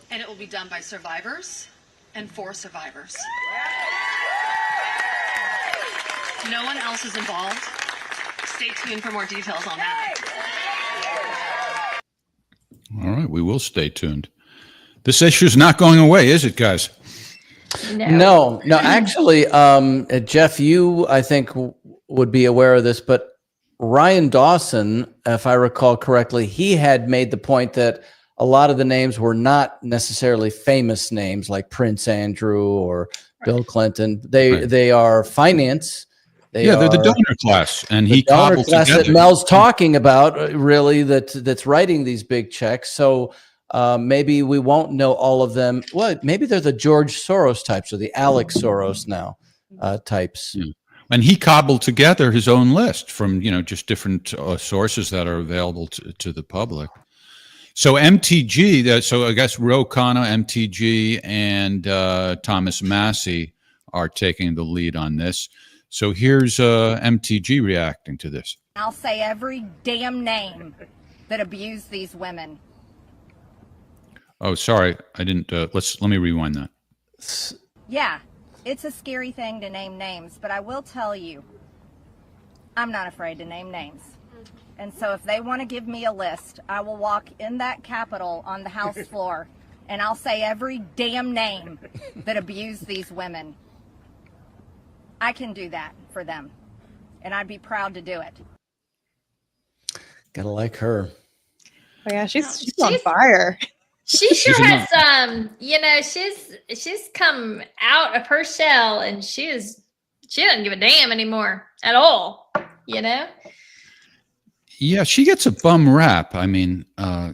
And it will be done by survivors and for survivors. No one else is involved. Stay tuned for more details on that. All right, we will stay tuned. This issue is not going away, is it, guys? No. Actually, Jeff, you, I think, would be aware of this, but Ryan Dawson, if I recall correctly, he had made the point that a lot of the names were not necessarily famous names like Prince Andrew or Bill Clinton. They are finance. They're the donor class, and he donor cobbled class together. that Mel's talking about, really, that's writing these big checks. So maybe we won't know all of them. Well, maybe they're the George Soros types or the Alex Soros now types. Yeah. And he cobbled together his own list from just different sources that are available to the public. So MTG, so I guess Ro Khanna, MTG, and Thomas Massie are taking the lead on this. So here's MTG reacting to this. I'll say every damn name that abused these women. Oh, sorry, I didn't. Let me rewind that. Yeah, it's a scary thing to name names, but I will tell you, I'm not afraid to name names. And so if they want to give me a list, I will walk in that Capitol on the House floor and I'll say every damn name that abused these women. I can do that for them, and I'd be proud to do it. Gotta like her. Oh yeah, she's on fire. She sure has she's come out of her shell and she doesn't give a damn anymore at all, Yeah, she gets a bum rap. I mean,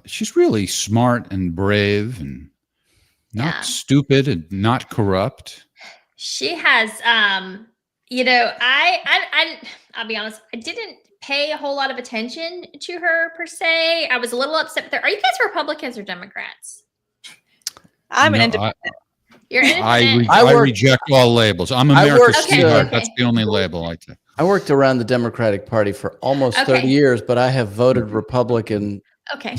she's really smart and brave and not stupid and not corrupt. She has I'll be honest, I didn't pay a whole lot of attention to her per se. I was a little upset with her. Are you guys Republicans or Democrats? I'm an independent. You're independent. I reject all labels. I'm America's sweetheart. Okay. That's the only label I take. I worked around the Democratic Party for almost 30 years, but I have voted Republican Okay.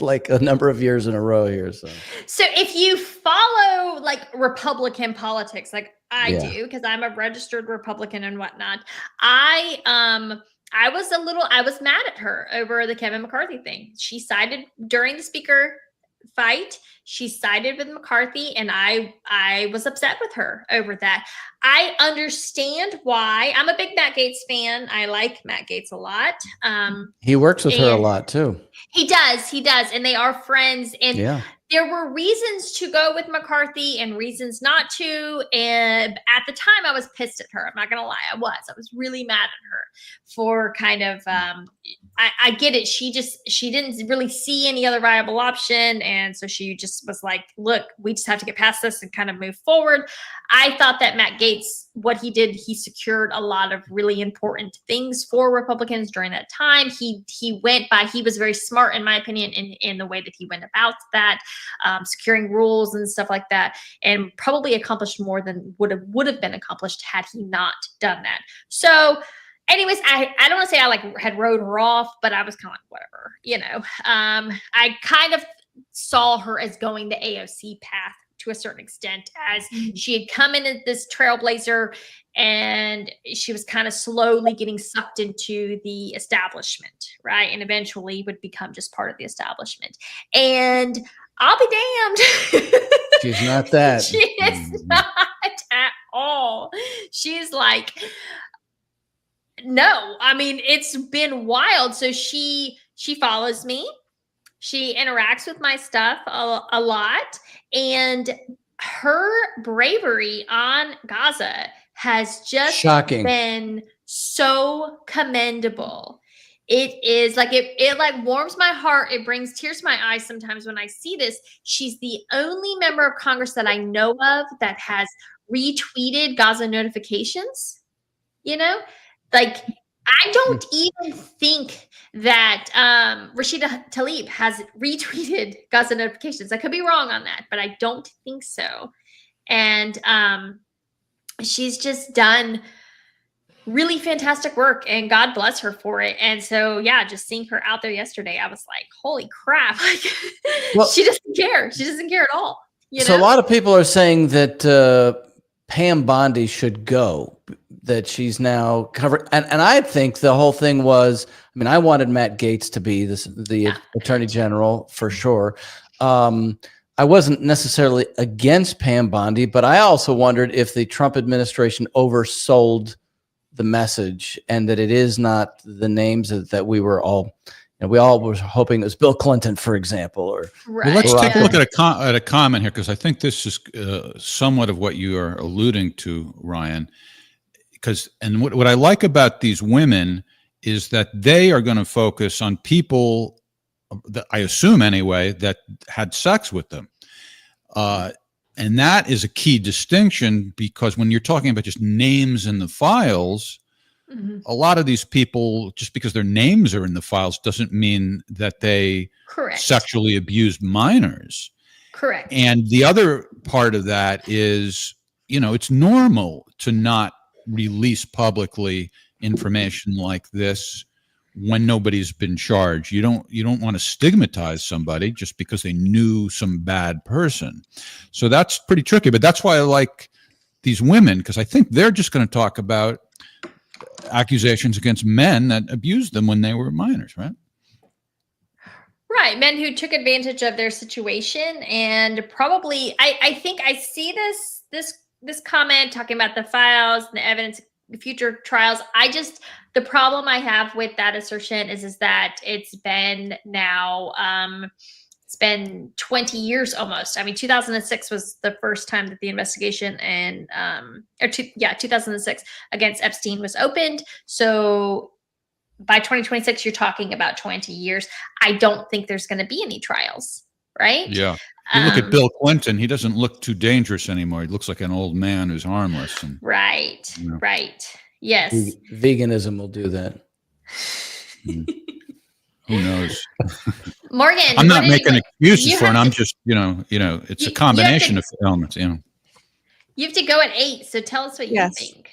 like a number of years in a row here. So So if you follow like Republican politics, like I Yeah. do, because I'm a registered Republican and whatnot, I was mad at her over the Kevin McCarthy thing. She sided during the speaker fight. She sided with McCarthy, and I was upset with her over that. I understand why. I'm a big Matt Gaetz fan. I like Matt Gaetz a lot. he works with her a and lot too. He does, and they are friends. And Yeah. there were reasons to go with McCarthy and reasons not to. And at the time, I was pissed at her. I'm not gonna lie, I was really mad at her for kind of. I get it. She didn't really see any other viable option, and so she just was like, "Look, we just have to get past this and kind of move forward." I thought that Matt Gaetz, what he did, he secured a lot of really important things for Republicans during that time. He was very smart, in my opinion, in the way that he went about that, securing rules and stuff like that, and probably accomplished more than would have been accomplished had he not done that. So anyways, I don't want to say I like had rode her off, but I was kind of like, whatever, I kind of saw her as going the AOC path to a certain extent, as she had come in as this trailblazer and she was kind of slowly getting sucked into the establishment, right? And eventually would become just part of the establishment. And I'll be damned. She's not that. She is not at all. She's like, no, I mean, it's been wild. So she follows me. She interacts with my stuff a lot. And her bravery on Gaza has just Shocking. been so commendable. It is like, it like warms my heart. It brings tears to my eyes sometimes when I see this. She's the only member of Congress that I know of that has retweeted Gaza notifications, like, I don't even think that Rashida Tlaib has retweeted Gaza notifications. I could be wrong on that, but I don't think so. And she's just done really fantastic work, and God bless her for it. And so, yeah, just seeing her out there yesterday, I was like, holy crap. Like, Well- she doesn't care. She doesn't care at all. So a lot of people are saying that Pam Bondi should go, that she's now covered. And I think the whole thing was, I mean, I wanted Matt Gaetz to be the Attorney General for sure. I wasn't necessarily against Pam Bondi, but I also wondered if the Trump administration oversold the message, and that it is not the names that we were all, we all were hoping it was Bill Clinton, for example. Or Right. Well, let's take a look at a comment here, because I think this is somewhat of what you are alluding to, Ryan. And what I like about these women is that they are going to focus on people that, I assume anyway, that had sex with them. And that is a key distinction, because when you're talking about just names in the files, a lot of these people, just because their names are in the files, doesn't mean that they Correct. sexually abused minors. Correct. And the other part of that is, it's normal to not release publicly information like this when nobody's been charged. You don't want to stigmatize somebody just because they knew some bad person. So that's pretty tricky. But that's why I like these women, because I think they're just going to talk about accusations against men that abused them when they were minors, right? Right. Men who took advantage of their situation, and probably, I think I see this comment talking about the files and the evidence, the future trials. The problem I have with that assertion is that it's been now, it's been 20 years almost. I mean, 2006 was the first time that the investigation 2006 against Epstein was opened. So by 2026, you're talking about 20 years. I don't think there's going to be any trials, right? Yeah. You look at Bill Clinton, he doesn't look too dangerous anymore. He looks like an old man who's harmless. And, right. Right. Yes. Veganism will do that. Who knows? Morgan, I'm not making excuses for it. have I'm to- just, it's a combination of elements. You have to go at 8, so tell us what Yes. you think.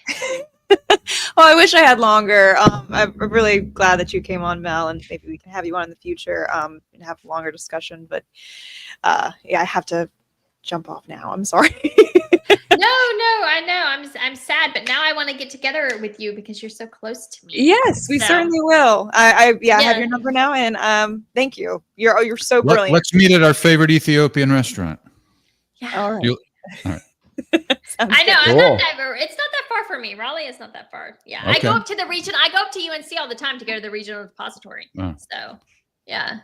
Oh, I wish I had longer. I'm really glad that you came on, Mel, and maybe we can have you on in the future and have a longer discussion. But yeah, I have to jump off now. I'm sorry. No, I know. I'm sad, but now I want to get together with you because you're so close to me. Yes, we So- certainly will. I have Yeah. your number now, and thank you. You're so brilliant. Let's meet at our favorite Ethiopian restaurant. Yeah. All right. You- all right. Sounds I know. good. I'm Cool. not that. It's not that far from me. Raleigh is not that far. Yeah, I go Okay. up to the region. I go up to UNC all the time to go to the regional repository. Oh. So, yeah.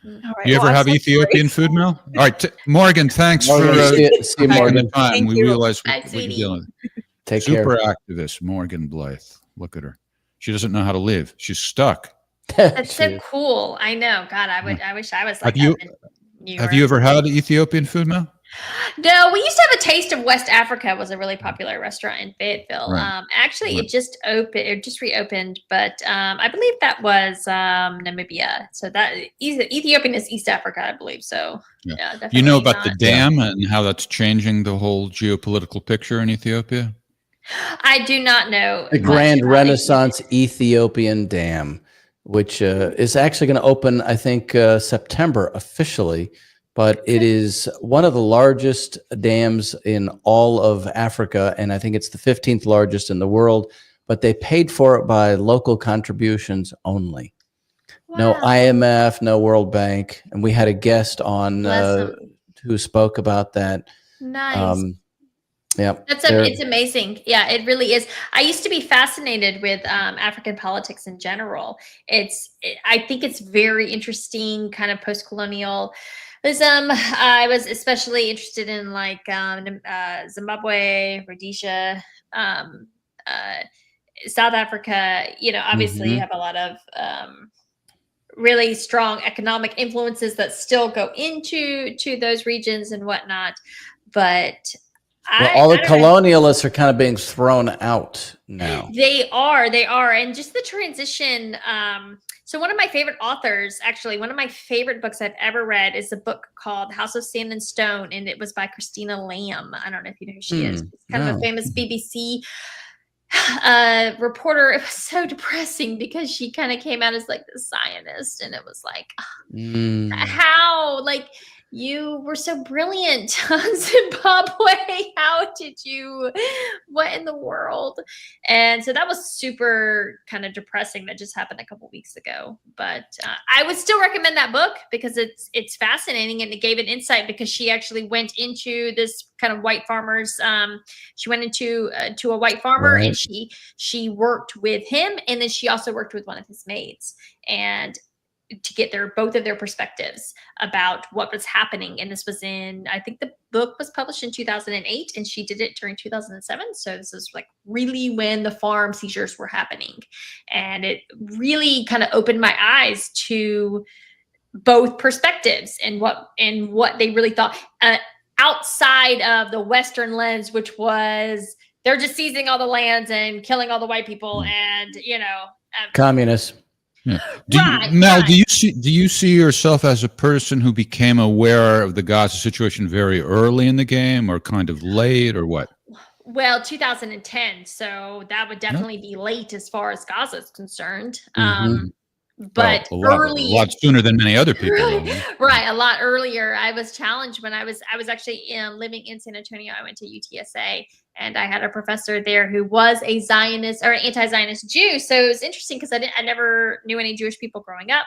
All right. You Well, ever I'm have so Ethiopian grateful. food, Mel? All right, Morgan, thanks for Morgan, see you, taking Morgan. the time. Thank We you. realize Bye, what you're sweetie. dealing with. Take Super care. activist, Morgan Blythe. Look at her. She doesn't know how to live. She's stuck. That's so cool. I know. God, I wish I was like Have you- that in New Have you York. ever had Ethiopian food, Mel? No, we used to have a Taste of West Africa. Was a really popular restaurant in Fayetteville. Right. Actually, Right. it just opened. It just reopened, but I believe that was Namibia. So that Ethiopian is East Africa, I believe. So Yeah. yeah, definitely You know about not. the dam and how that's changing the whole geopolitical picture in Ethiopia? I do not know. The much Grand about Renaissance Ethiopian Dam, which is actually going to open, I think, September officially, but it is one of the largest dams in all of Africa, and I think it's the 15th largest in the world, but they paid for it by local contributions only. No Wow. IMF, no World Bank, and we had a guest on Bless 'em. who spoke about that. Nice. Yeah, It's amazing. Yeah, it really is. I used to be fascinated with African politics in general. I think it's very interesting, kind of post-colonialism. I was especially interested in like Zimbabwe, Rhodesia, South Africa. You know, obviously you Mhm. have a lot of really strong economic influences that still go into those regions and whatnot. But well, all the I don't know. colonialists are kind of being thrown out now. They are, and just the transition. So one of my favorite authors, actually, one of my favorite books I've ever read is a book called House of Sand and Stone, and it was by Christina Lamb. I don't know if you know who she is. It's kind of a no. famous BBC reporter. It was so depressing because she kind of came out as like the Zionist, and it was like, Mm. how, like, you were so brilliant on Zimbabwe. How did you, what in the world? And so that was super kind of depressing. That just happened a couple weeks ago. But I would still recommend that book because it's fascinating, and it gave an insight because she actually went into this kind of white farmers. She went into to a white farmer, Right. and she worked with him, and then she also worked with one of his maids, and to get both of their perspectives about what was happening. And this was I think the book was published in 2008, and she did it during 2007. So this is like really when the farm seizures were happening. And it really kind of opened my eyes to both perspectives and what they really thought outside of the Western lens, which was they're just seizing all the lands and killing all the white people. And, Communists. Yeah. Right, Mel, right. do you see yourself as a person who became aware of the Gaza situation very early in the game, or kind of late, or what? well, 2010. So that would definitely be late as far as Gaza is concerned. Mhm. But Well, a lot sooner than many other people. though. right, a lot earlier. I was challenged when I was actually living in San Antonio. I went to UTSA, and I had a professor there who was a Zionist or anti-Zionist Jew. So it was interesting because I never knew any Jewish people growing up.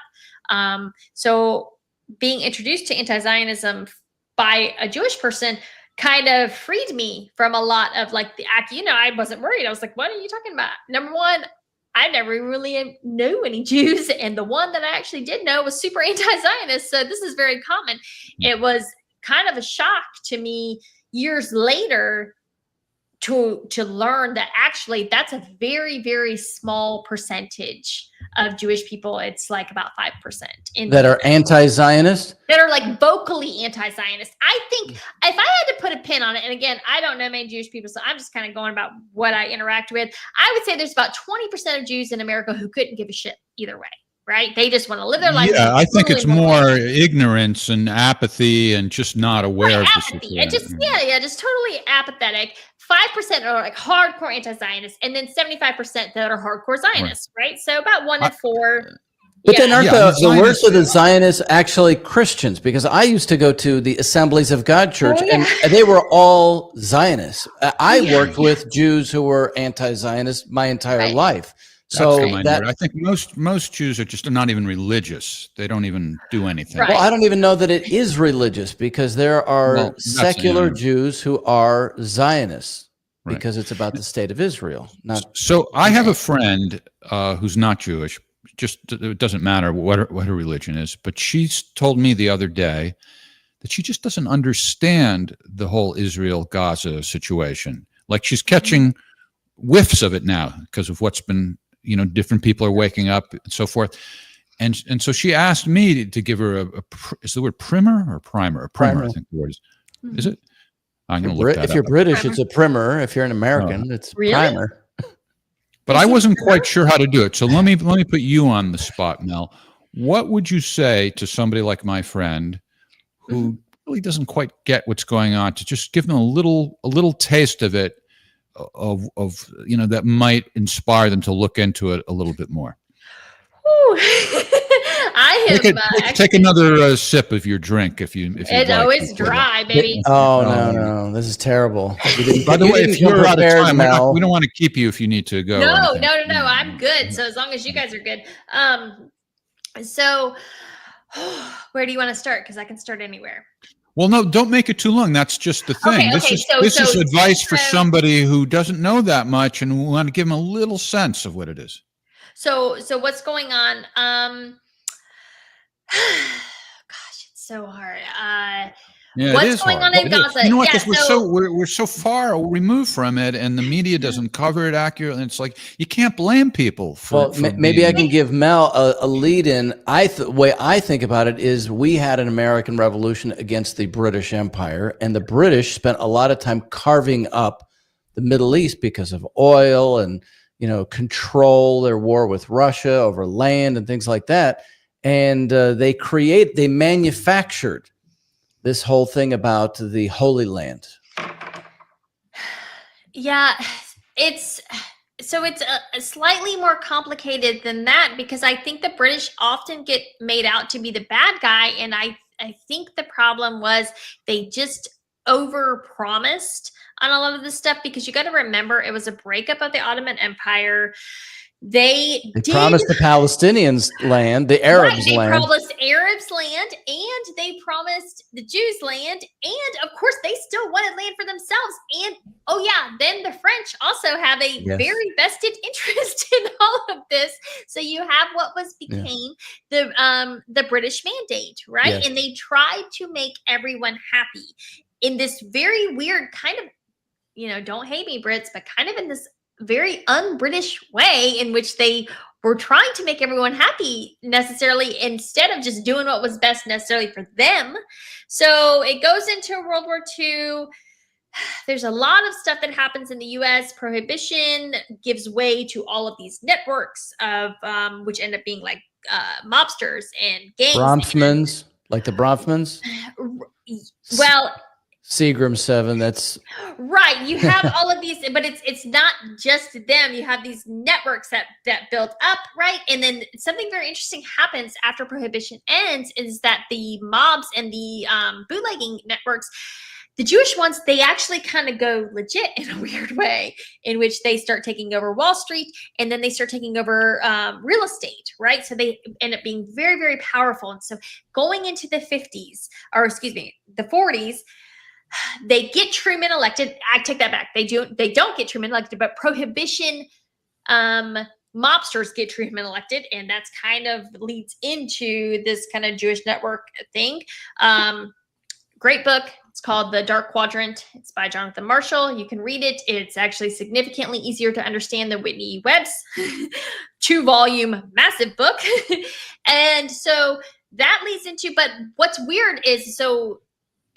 So being introduced to anti-Zionism by a Jewish person kind of freed me from a lot of like the act. I wasn't worried. I was like, what are you talking about? Number one, I never really knew any Jews, and the one that I actually did know was super anti-Zionist. So this is very common. It was kind of a shock to me years later to learn that actually that's a very, very small percentage of Jewish people. It's like about 5% That are anti-Zionist? that are like vocally anti-Zionist. I think if I had to put a pin on it, and again, I don't know many Jewish people, so I'm just kind of going about what I interact with. I would say there's about 20% of Jews in America who couldn't give a shit either way, right? They just want to live their life. Yeah, I think totally it's normal. more ignorance and apathy and just not aware of the Apathy. situation. It just just totally apathetic. 5% are like hardcore anti-Zionists, and then 75% that are hardcore Zionists, right? So about 1 in 4. But then aren't Yeah, the worst of the Zionists actually Christians? Because I used to go to the Assemblies of God Church, and they were all Zionists. I worked with Jews who were anti-Zionist my entire life. So I think most Jews are just not even religious. They don't even do anything. Well, I don't even know that it is religious, because there are secular Jews who are Zionists because it's about the state of Israel. So I have a friend who's not Jewish. Just it doesn't matter what her religion is, but she's told me the other day that she just doesn't understand the whole Israel-Gaza situation. Like, she's catching whiffs of it now because of what's been, different people are waking up and so forth. And so she asked me to give her is the word primer or primer? A primer, I think the word is. Is it? I'm going to look that up. If you're British, it's a primer. If you're an American, it's primer. But I wasn't quite sure how to do it. So let me put you on the spot, Mel. What would you say to somebody like my friend who really doesn't quite get what's going on, to just give them a little taste of it, of that might inspire them to look into it a little bit more? I have take another sip of your drink if you. It's always dry, baby. Oh no, this is terrible. By the way, if you're out of time, we don't want to keep you if you need to go. No, I'm good. So as long as you guys are good. So where do you want to start? Because I can start anywhere. Well, no, don't make it too long. That's just the thing. This is advice for somebody who doesn't know that much, and we want to give them a little sense of what it is. So what's going on? Gosh, it's so hard. What's going on in Gaza? You know what? Because we're so far removed from it, and the media doesn't cover it accurately. And it's like you can't blame people for. Well, maybe I can give Mel a lead in. Way I think about it is, we had an American Revolution against the British Empire, and the British spent a lot of time carving up the Middle East because of oil and control, their war with Russia over land and things like that. And they manufactured this whole thing about the Holy Land. Yeah, it's slightly more complicated than that, because I think the British often get made out to be the bad guy. And I think the problem was they just overpromised on a lot of this stuff, because you got to remember, it was a breakup of the Ottoman Empire. They promised the Palestinians land, the Arabs they land. They promised Arabs land, and they promised the Jews land, and of course they still wanted land for themselves. And then the French also have a very vested interest in all of this. So you have what became the British Mandate, right? Yes. And they tried to make everyone happy in this very weird kind of, don't hate me, Brits, but kind of in this very un-British way, in which they were trying to make everyone happy necessarily, instead of just doing what was best necessarily for them. So it goes into World War II. There's a lot of stuff that happens in the U.S. Prohibition gives way to all of these networks of which end up being like mobsters and gangs. Bronfmans, like the Bronfmans. Well, Seagram 7, that's right. You have all of these, but it's not just them. You have these networks that built up, right? And then something very interesting happens after Prohibition ends, is that the mobs and the bootlegging networks, the Jewish ones, they actually kind of go legit in a weird way, in which they start taking over Wall Street, and then they start taking over real estate, right? So they end up being very, very powerful. And so going into the 40s, they get Truman elected. I take that back. They don't get Truman elected, but Prohibition mobsters get Truman elected, and that's kind of leads into this kind of Jewish network thing. Great book. It's called The Dark Quadrant. It's by Jonathan Marshall. You can read it. It's actually significantly easier to understand than Whitney Webb's 2-volume massive book. And so that leads into, but what's weird is, so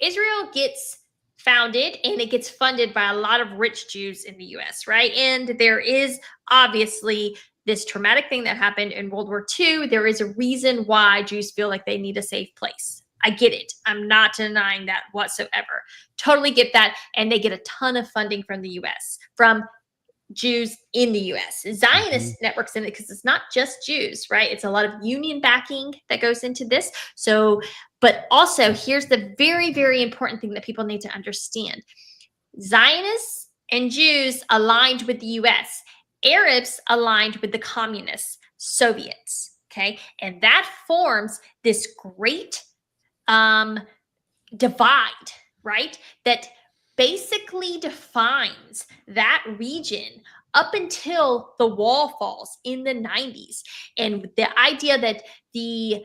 Israel gets founded and it gets funded by a lot of rich Jews in the US, right? And there is obviously this traumatic thing that happened in World War II. There is a reason why Jews feel like they need a safe place. I get it. I'm not denying that whatsoever. Totally get that. And they get a ton of funding from the US, from Jews in the US. Zionist networks in it, because it's not just Jews, right? It's a lot of union backing that goes into this. So, but also here's the very, very important thing that people need to understand. Zionists and Jews aligned with the US. Arabs aligned with the communists, Soviets, okay? And that forms this great divide, right? That basically defines that region up until the wall falls in the 90s. And the idea that the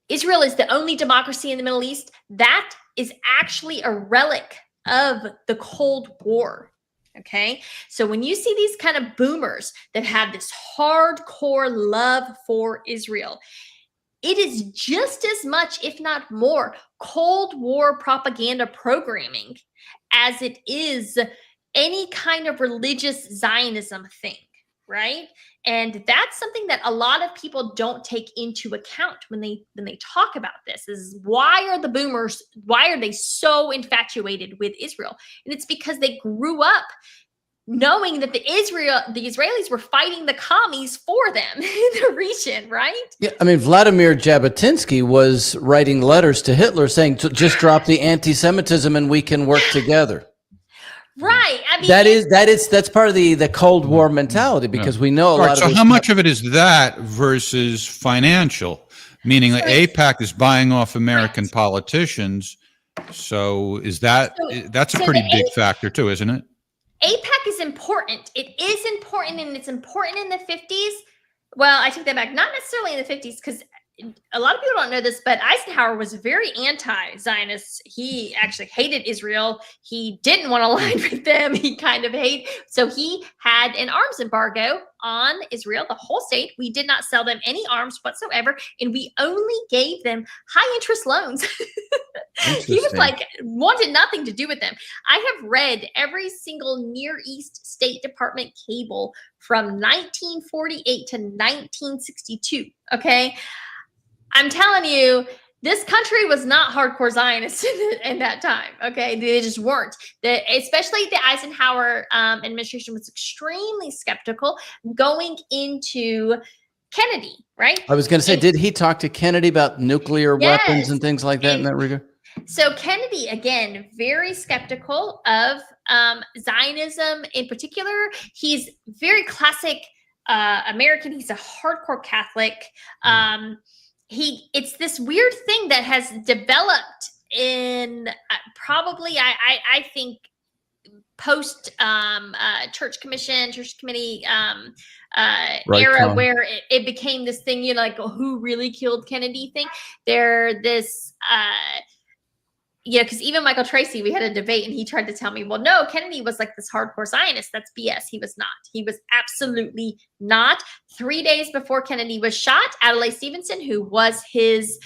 Israel is the only democracy in the Middle East, that is actually a relic of the Cold War. Okay, so when you see these kind of boomers that have this hardcore love for Israel, it is just as much, if not more, Cold War propaganda programming as it is any kind of religious Zionism thing, right? And that's something that a lot of people don't take into account when they talk about this, is why are the boomers, why are they so infatuated with Israel? And it's because they grew up knowing that the Israelis were fighting the commies for them in the region, right? Yeah, I mean, Vladimir Jabotinsky was writing letters to Hitler saying, just drop the anti-Semitism and we can work together. Right. I mean, that's part of the Cold War mentality, because we know a lot of. So how much of it is that versus financial? Meaning that AIPAC is buying off American politicians. So that's a pretty big factor too, isn't it? AIPAC is important. It is important, and it's important in the 50s. Well, I take that back. Not necessarily in the 50s, because a lot of people don't know this, but Eisenhower was very anti-Zionist. He actually hated Israel. He didn't want to align with them. He kind of so he had an arms embargo on Israel, the whole state. We did not sell them any arms whatsoever, and we only gave them high interest loans. He was like, wanted nothing to do with them. I have read every single Near East State Department cable from 1948 to 1962. Okay. I'm telling you, this country was not hardcore Zionists in that time. Okay, they just weren't. Especially the Eisenhower administration was extremely skeptical going into Kennedy, right? I was going to say, did he talk to Kennedy about nuclear weapons and things like that in that regard? So Kennedy, again, very skeptical of Zionism in particular. He's very classic American. He's a hardcore Catholic. It's this weird thing that has developed in probably, I think, post church committee era, where it became this thing, you know, like, who really killed Kennedy thing. Because even Michael Tracy, we had a debate, and he tried to tell me, well, no, Kennedy was like this hardcore Zionist. That's BS. He was not. He was absolutely not. 3 days before Kennedy was shot, Adlai Stevenson, who was his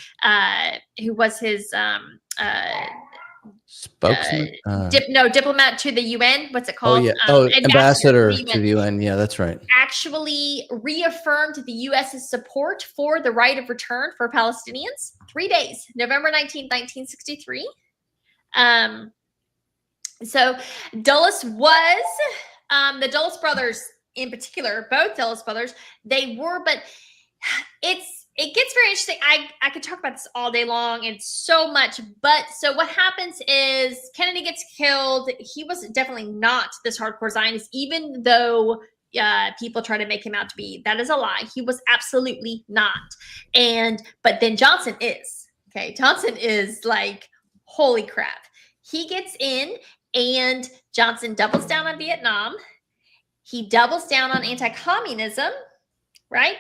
spokesman, diplomat to the UN. What's it called? Ambassador to the UN. Yeah, that's right. Actually reaffirmed the US's support for the right of return for Palestinians. 3 days, November 19th, 1963. So Dulles was, the Dulles brothers in particular, both Dulles brothers, they were, but it gets very interesting. I could talk about this all day long. It's so much, but so what happens is Kennedy gets killed. He was definitely not this hardcore Zionist, even though people try to make him out to be. That is a lie. He was absolutely not. But then Johnson is. Okay, Johnson is like, holy crap. He gets in, and Johnson doubles down on Vietnam. He doubles down on anti-communism, right?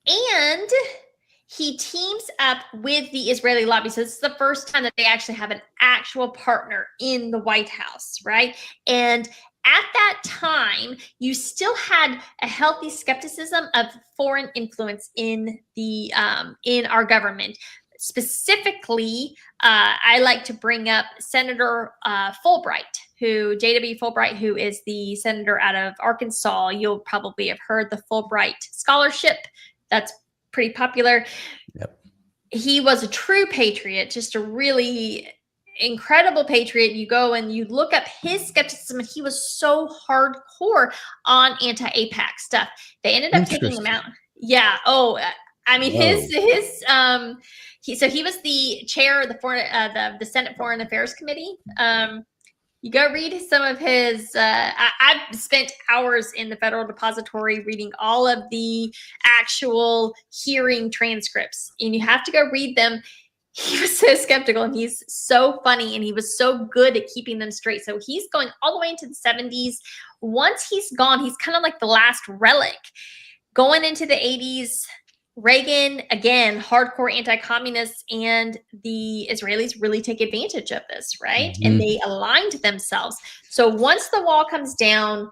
And he teams up with the Israeli lobby. So this is the first time that they actually have an actual partner in the White House, right? And at that time, you still had a healthy skepticism of foreign influence in the in our government. Specifically, I like to bring up Senator Fulbright, J.W. Fulbright, who is the senator out of Arkansas. You'll probably have heard the Fulbright Scholarship. That's pretty popular. Yep. he was a true patriot, just a really incredible patriot. You go and you look up his skepticism, and he was so hardcore on anti-AIPAC stuff. They ended up taking him out. Yeah. Oh, I mean, he was the chair of the Senate Foreign Affairs Committee. You go read some of his. I've spent hours in the Federal Depository reading all of the actual hearing transcripts, and you have to go read them. He was so skeptical, and he's so funny, and he was so good at keeping them straight. So he's going all the way into the 70s. Once he's gone, he's kind of like the last relic. Going into the 80s, Reagan, again, hardcore anti-communists, and the Israelis really take advantage of this, right? Mm-hmm. And they aligned themselves. So once the wall comes down,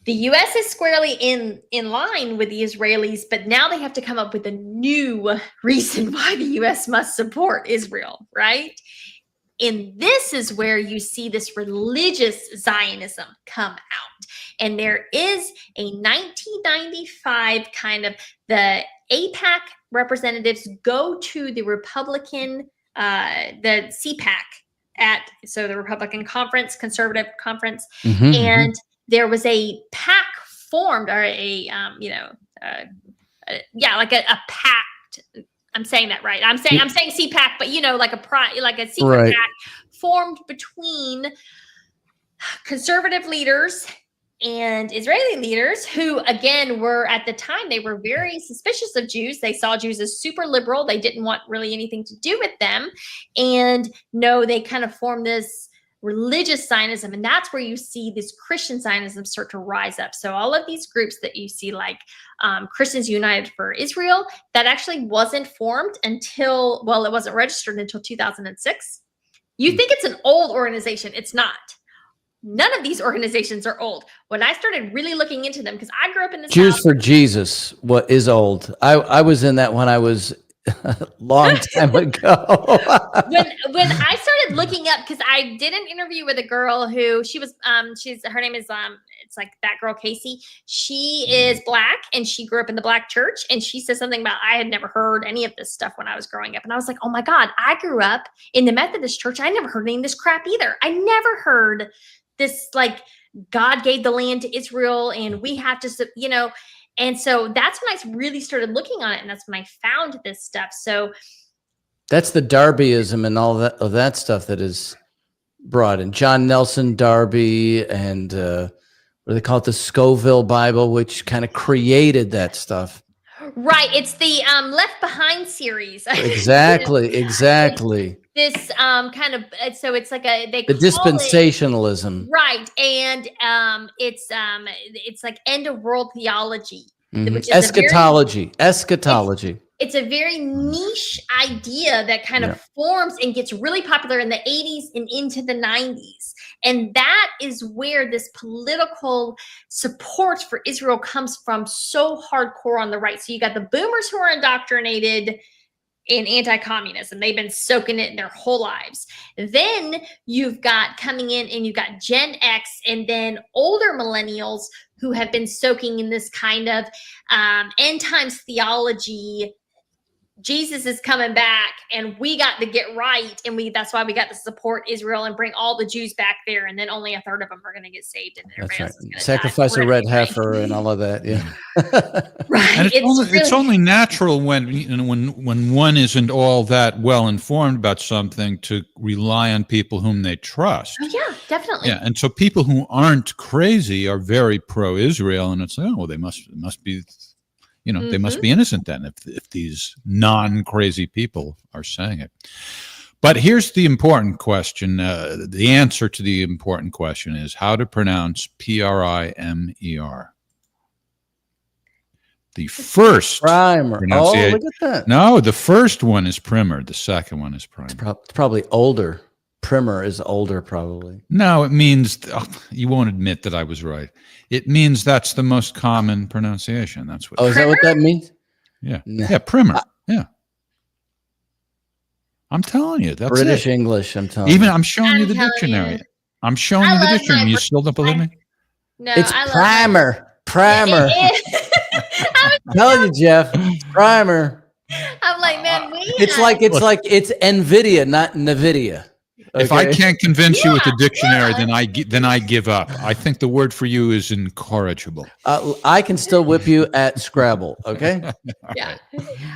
the U.S. is squarely in line with the Israelis, but now they have to come up with a new reason why the U.S. must support Israel, right? And this is where you see this religious Zionism come out. And there is a 1995 kind of, the AIPAC representatives go to the Republican, the CPAC so the Republican conference, conservative conference, and there was a PAC formed, or like a pact. I'm saying that right. I'm saying CPAC, but like a secret pact formed between conservative leaders and Israeli leaders, who again were, at the time, they were very suspicious of Jews. They saw Jews as super liberal. They didn't want really anything to do with them. And no, they kind of formed this religious Zionism, and that's where you see this Christian Zionism start to rise up. So all of these groups that you see, like Christians United for Israel, that actually wasn't formed until, well, it wasn't registered until 2006. You think it's an old organization. It's not. None of these organizations are old. When I started really looking into them, because I grew up in this Jews house, for Jesus, what is old? I was in that when I was long time ago. when I started looking up, because I did an interview with a girl who her name is it's like that girl Casey. She is Black, and she grew up in the Black church, and she says something about, I had never heard any of this stuff when I was growing up, and I was like, oh my God, I grew up in the Methodist church. I never heard any of this crap either. I never heard this, like, God gave the land to Israel and we have to, and so that's when I really started looking on it, and that's when I found this stuff. So that's the Darbyism and all of that stuff that is brought in. John Nelson Darby, and what do they call it? The Scoville Bible, which kind of created that stuff. Right. It's the Left Behind series. Exactly. This kind of, so it's like the dispensationalism. Right. And it's like end of world theology. Which is eschatology. It's a very niche idea that kind of forms and gets really popular in the 80s and into the 90s. And that is where this political support for Israel comes from, so hardcore on the right. So you got the boomers who are indoctrinated in anti-communism. They've been soaking it in their whole lives. Then you've got coming in, and you've got Gen X, and then older millennials who have been soaking in this kind of end times theology. Jesus is coming back, and we got to get right, and that's why we got to support Israel and bring all the Jews back there, and then only a third of them are going to get saved, and that's right. Sacrifice a red heifer and all of that, yeah. Right. And it's only natural when one isn't all that well informed about something to rely on people whom they trust. Oh, yeah, definitely. Yeah, and so people who aren't crazy are very pro-Israel, and it's like, oh, they must be. They must be innocent then if these non-crazy people are saying it. But here's the important question. The answer to the important question is how to pronounce Primer. The first Primer. Oh, look at that. No, the first one is Primer. The second one is Primer. It's probably older. Primer is older, probably. No, it means you won't admit that I was right. It means that's the most common pronunciation. That's what. Oh, is that what that means? Yeah, yeah, Primer. Yeah, I'm telling you, that's British it. English. I'm telling you. I'm showing you the dictionary. I'm showing you the dictionary. You still don't believe me? No, it's Primer. Primer. I'm telling you, Jeff. Primer. I'm like, man, we It's like it's NVIDIA, not NVIDIA. If I Okay? can't convince you with the dictionary, then I give up. I think the word for you is incorrigible. I can still whip you at Scrabble. Okay. Yeah.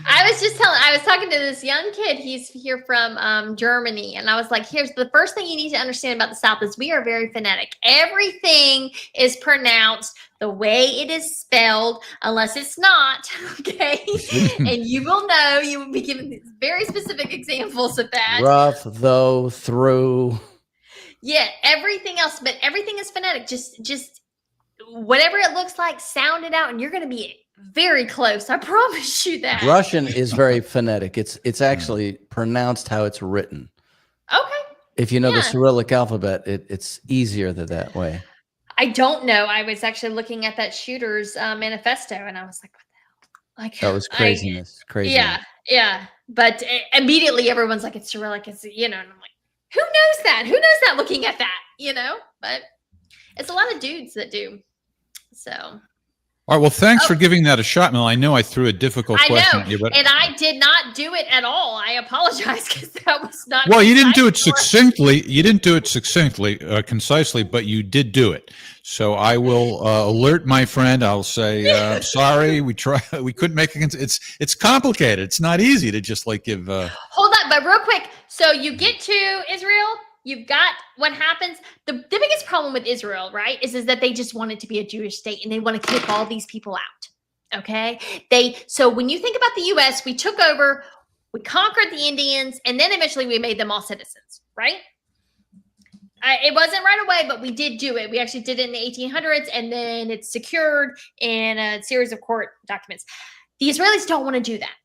I was talking to this young kid. He's here from Germany. And I was like, here's the first thing you need to understand about the South is we are very phonetic. Everything is pronounced the way it is spelled, unless it's not. Okay. And you will know, you will be given these very specific examples of that. Rough, though, through. Yeah, everything else, but everything is phonetic. Just whatever it looks like, sound it out, and you're going to be very close. I promise you that. Russian is very phonetic. It's actually pronounced how it's written. Okay. If you know the Yeah. Cyrillic alphabet, it's easier that way. I don't know. I was actually looking at that shooter's manifesto, and I was like, "What the hell?" Like That was craziness. Crazy. Yeah. But immediately everyone's like, "It's Cyrillic." It's and I'm like, "Who knows that? Who knows that? Looking at that, But it's a lot of dudes that do. So All right. Well, thanks for giving that a shot, Mel. I know I threw a difficult I question know, at you, but and I did not do it at all. I apologize because that was not. well, you didn't do it concise or- succinctly. You didn't do it succinctly, concisely, but you did do it. So I will alert my friend. I'll say sorry. We couldn't make it. It's complicated. It's not easy to just like give. Hold on, but real quick. So you get to Israel. You've got what happens. The biggest problem with Israel, right, is that they just want it to be a Jewish state and they want to kick all these people out. Okay. So when you think about the US, we took over, we conquered the Indians, and then eventually we made them all citizens, right? It wasn't right away, but we did do it. We actually did it in the 1800s, and then it's secured in a series of court documents. The Israelis don't want to do that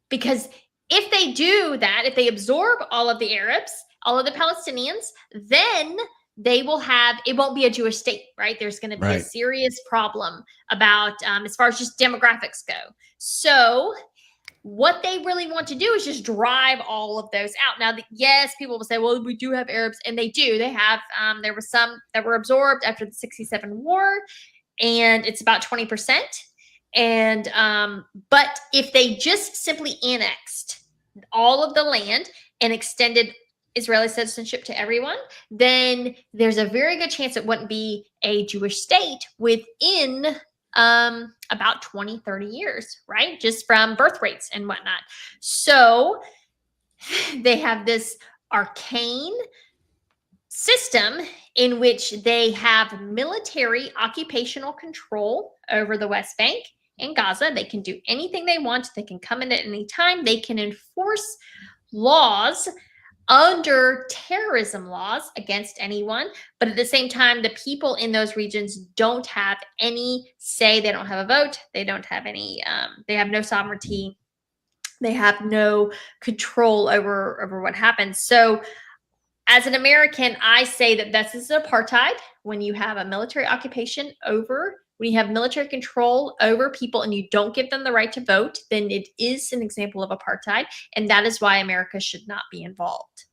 because if they do that, if they absorb all of the Arabs, all of the Palestinians, then they will have, it won't be a Jewish state, right? There's going to be a serious problem about as far as just demographics go. So what they really want to do is just drive all of those out. Now, yes, people will say, well, we do have Arabs, and they do. They have, there were some that were absorbed after the 67 war, and it's about 20%. And, but if they just simply annexed all of the land and extended Israeli citizenship to everyone, then there's a very good chance it wouldn't be a Jewish state within about 20, 30 years, right? Just from birth rates and whatnot. So they have this arcane system in which they have military occupational control over the West Bank and Gaza. They can do anything they want. They can come in at any time. They can enforce laws under terrorism laws against anyone, but at the same time, the people in those regions don't have any say. They don't have a vote. They don't have any. They have no sovereignty. They have no control over what happens. So, as an American, I say that this is apartheid. When you have a military occupation over, when you have military control over people and you don't give them the right to vote, then it is an example of apartheid. And that is why America should not be involved.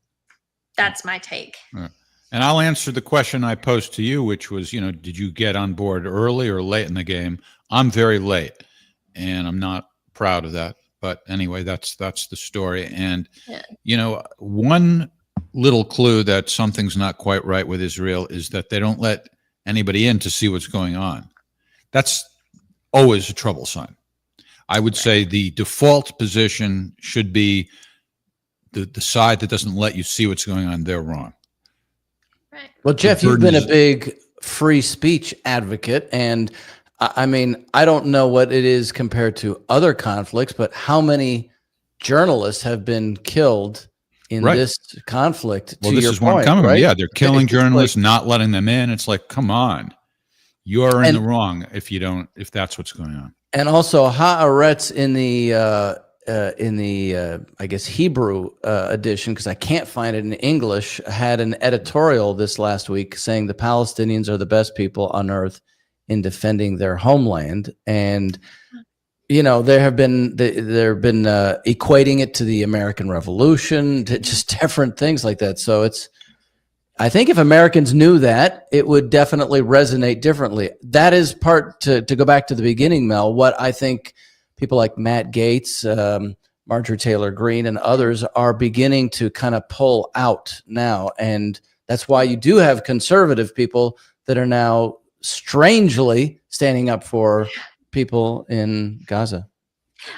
That's my take. And I'll answer the question I posed to you, which was, did you get on board early or late in the game? I'm very late, and I'm not proud of that. But anyway, that's the story. And, one little clue that something's not quite right with Israel is that they don't let anybody in to see what's going on. That's always a trouble sign. I would say the default position should be the side that doesn't let you see what's going on, they're wrong. Right. Well, Jeff, you've been a big free speech advocate, and I mean, I don't know what it is compared to other conflicts, but how many journalists have been killed in this conflict? Well, this is where I'm coming from. Yeah, they're killing journalists, not letting them in. It's like, come on. You're in the wrong if that's what's going on. And also Haaretz in the I guess Hebrew edition, because I can't find it in English, had an editorial this last week saying the Palestinians are the best people on earth in defending their homeland. And there have been equating it to the American Revolution, to just different things like that. So I think if Americans knew that, it would definitely resonate differently. That is part, to go back to the beginning, Mel, what I think people like Matt Gaetz, Marjorie Taylor Greene and others are beginning to kind of pull out now. And that's why you do have conservative people that are now strangely standing up for people in Gaza.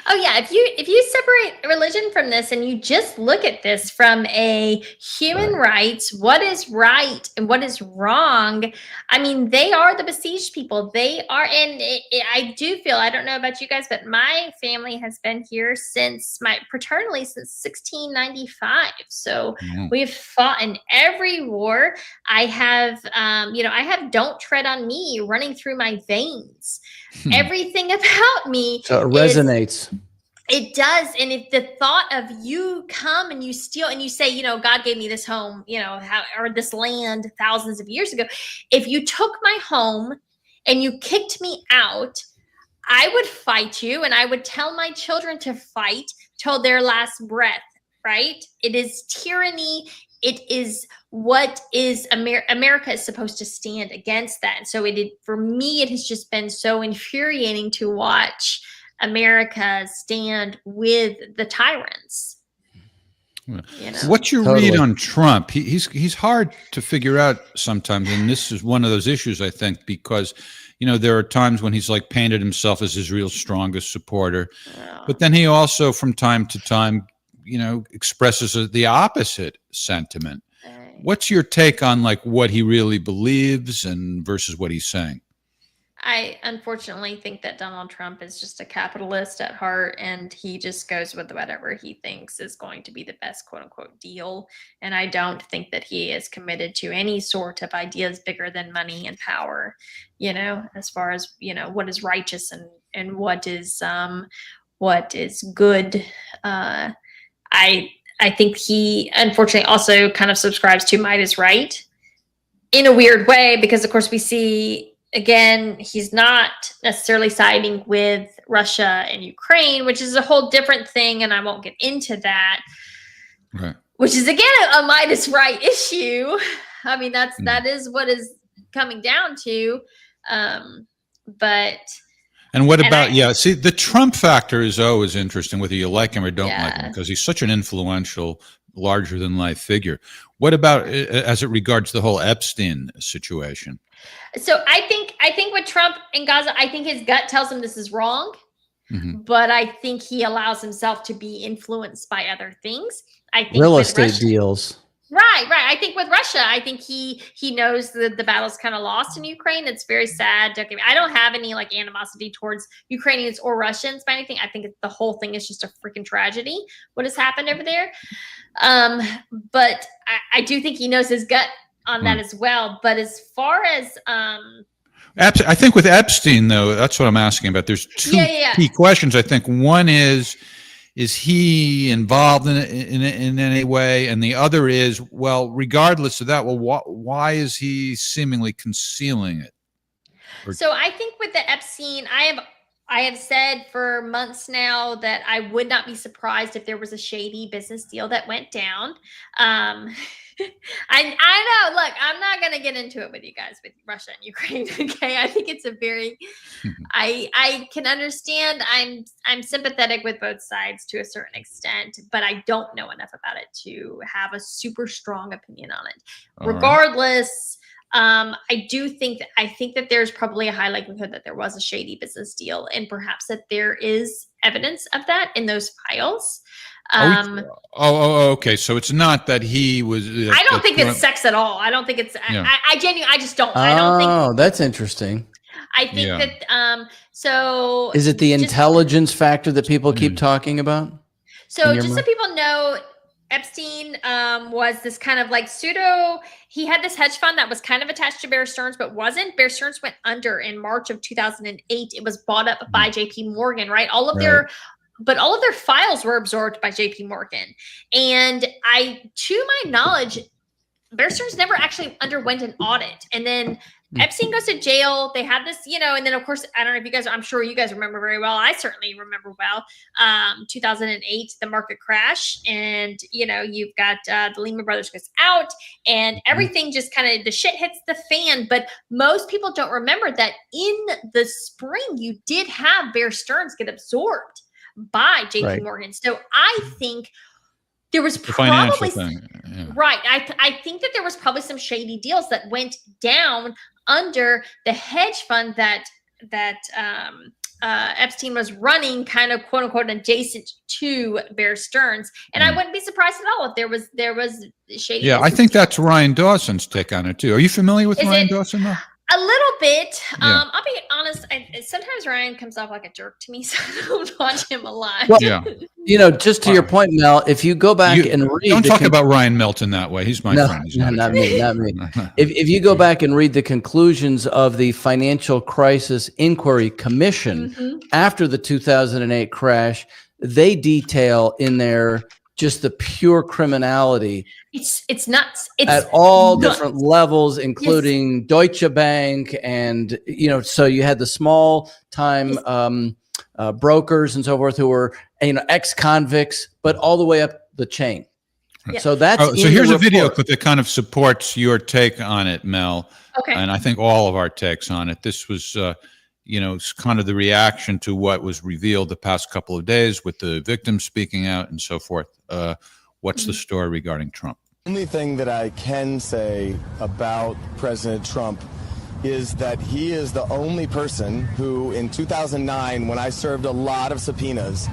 Oh yeah, if you separate religion from this and you just look at this from a human rights, what is right and what is wrong, I mean, they are the besieged people. They are, and I do feel, I don't know about you guys, but my family has been here paternally since 1695. So we've fought in every war. I have, I have "Don't Tread on Me" running through my veins. Everything about me. So it resonates. It does. And if the thought of you come and you steal and you say, God gave me this home, or this land thousands of years ago. If you took my home and you kicked me out, I would fight you and I would tell my children to fight till their last breath, right? It is tyranny. It is what is America is supposed to stand against that. And so for me, it has just been so infuriating to watch America stand with the tyrants. What you read on Trump, he's hard to figure out sometimes. And this is one of those issues, I think, because, there are times when he's like painted himself as Israel's strongest supporter. But then he also from time to time, expresses the opposite sentiment. What's your take on like what he really believes and versus what he's saying? I unfortunately think that Donald Trump is just a capitalist at heart, and he just goes with whatever he thinks is going to be the best quote unquote deal. And I don't think that he is committed to any sort of ideas bigger than money and power, as far as, what is righteous and what is good. I think he unfortunately also kind of subscribes to might is right in a weird way, because of course we see, again, he's not necessarily siding with Russia and Ukraine, which is a whole different thing. And I won't get into that, right. Which is again, a might is right issue. I mean, that is what is coming down to. And what about, see, the Trump factor is always interesting, whether you like him or don't like him, because he's such an influential, larger than life figure. What about as it regards the whole Epstein situation? So I think with Trump in Gaza, I think his gut tells him this is wrong, but I think he allows himself to be influenced by other things. I think real estate deals. Right. I think with Russia, I think he knows that the battle's kind of lost in Ukraine. It's very sad. I don't have any like animosity towards Ukrainians or Russians by anything. I think the whole thing is just a freaking tragedy, what has happened over there. But I do think he knows his gut on that as well. But as far as I think with Epstein, though, that's what I'm asking about. There's two key questions. I think one is he involved in any way? And the other is, well, regardless of that, why is he seemingly concealing it? So I think with the Epstein, I have said for months now that I would not be surprised if there was a shady business deal that went down. I know, look, I'm not going to get into it with you guys with Russia and Ukraine. Okay. I think it's a very, I can understand. I'm sympathetic with both sides to a certain extent, but I don't know enough about it to have a super strong opinion on it. Regardless, I think that there's probably a high likelihood that there was a shady business deal, and perhaps that there is evidence of that in those files. Okay. So it's not that he was. I don't think it's sex at all. I don't think it's. Yeah. I genuinely, I just don't. I don't think. Oh, that's interesting. I think that. So is it the intelligence factor that people keep talking about? So just so people know, Epstein was this kind of like he had this hedge fund that was kind of attached to Bear Stearns, but wasn't. Bear Stearns went under in March of 2008. It was bought up by JP Morgan, right? All of their files were absorbed by JP Morgan. And to my knowledge, Bear Stearns never actually underwent an audit. And then Epstein goes to jail. They had this, and then of course, I don't know if you guys, I'm sure you guys remember very well. I certainly remember well, 2008, the market crash. And, you've got the Lehman Brothers goes out and everything just kind of, the shit hits the fan. But most people don't remember that in the spring, you did have Bear Stearns get absorbed by JP Right. Morgan. So I think there was The financial probably thing. Yeah. right. I think that there was probably some shady deals that went down under the hedge fund that Epstein was running, kind of quote unquote adjacent to Bear Stearns. And I wouldn't be surprised at all if there was shady. Yeah, I think that's Ryan Dawson's take on it too. Are you familiar with Is Ryan it- Dawson though? A little bit. Yeah. I'll be honest. Sometimes Ryan comes off like a jerk to me, so I don't watch him a lot. Well, Yeah. You know, just to your point, Mel, if you go back You- and read, Don't the talk about Ryan Milton that way. He's my no, friend. He's no, not a not jerk. me, not me. If you go back and read the conclusions of the Financial Crisis Inquiry Commission after the 2008 crash, they detail in there just the pure criminality It's nuts. It's at all nuts. different levels, including Deutsche Bank, and so you had the small time brokers and so forth who were ex-convicts, but all the way up the chain. Yeah. So that's Oh, so in here's the a video report. clip that kind of supports your take on it, Mel. Okay. And I think all of our takes on it. This was, it's kind of the reaction to what was revealed the past couple of days with the victims speaking out and so forth. What's the story regarding Trump? Only thing that I can say about President Trump is that he is the only person who, in 2009, when I served a lot of subpoenas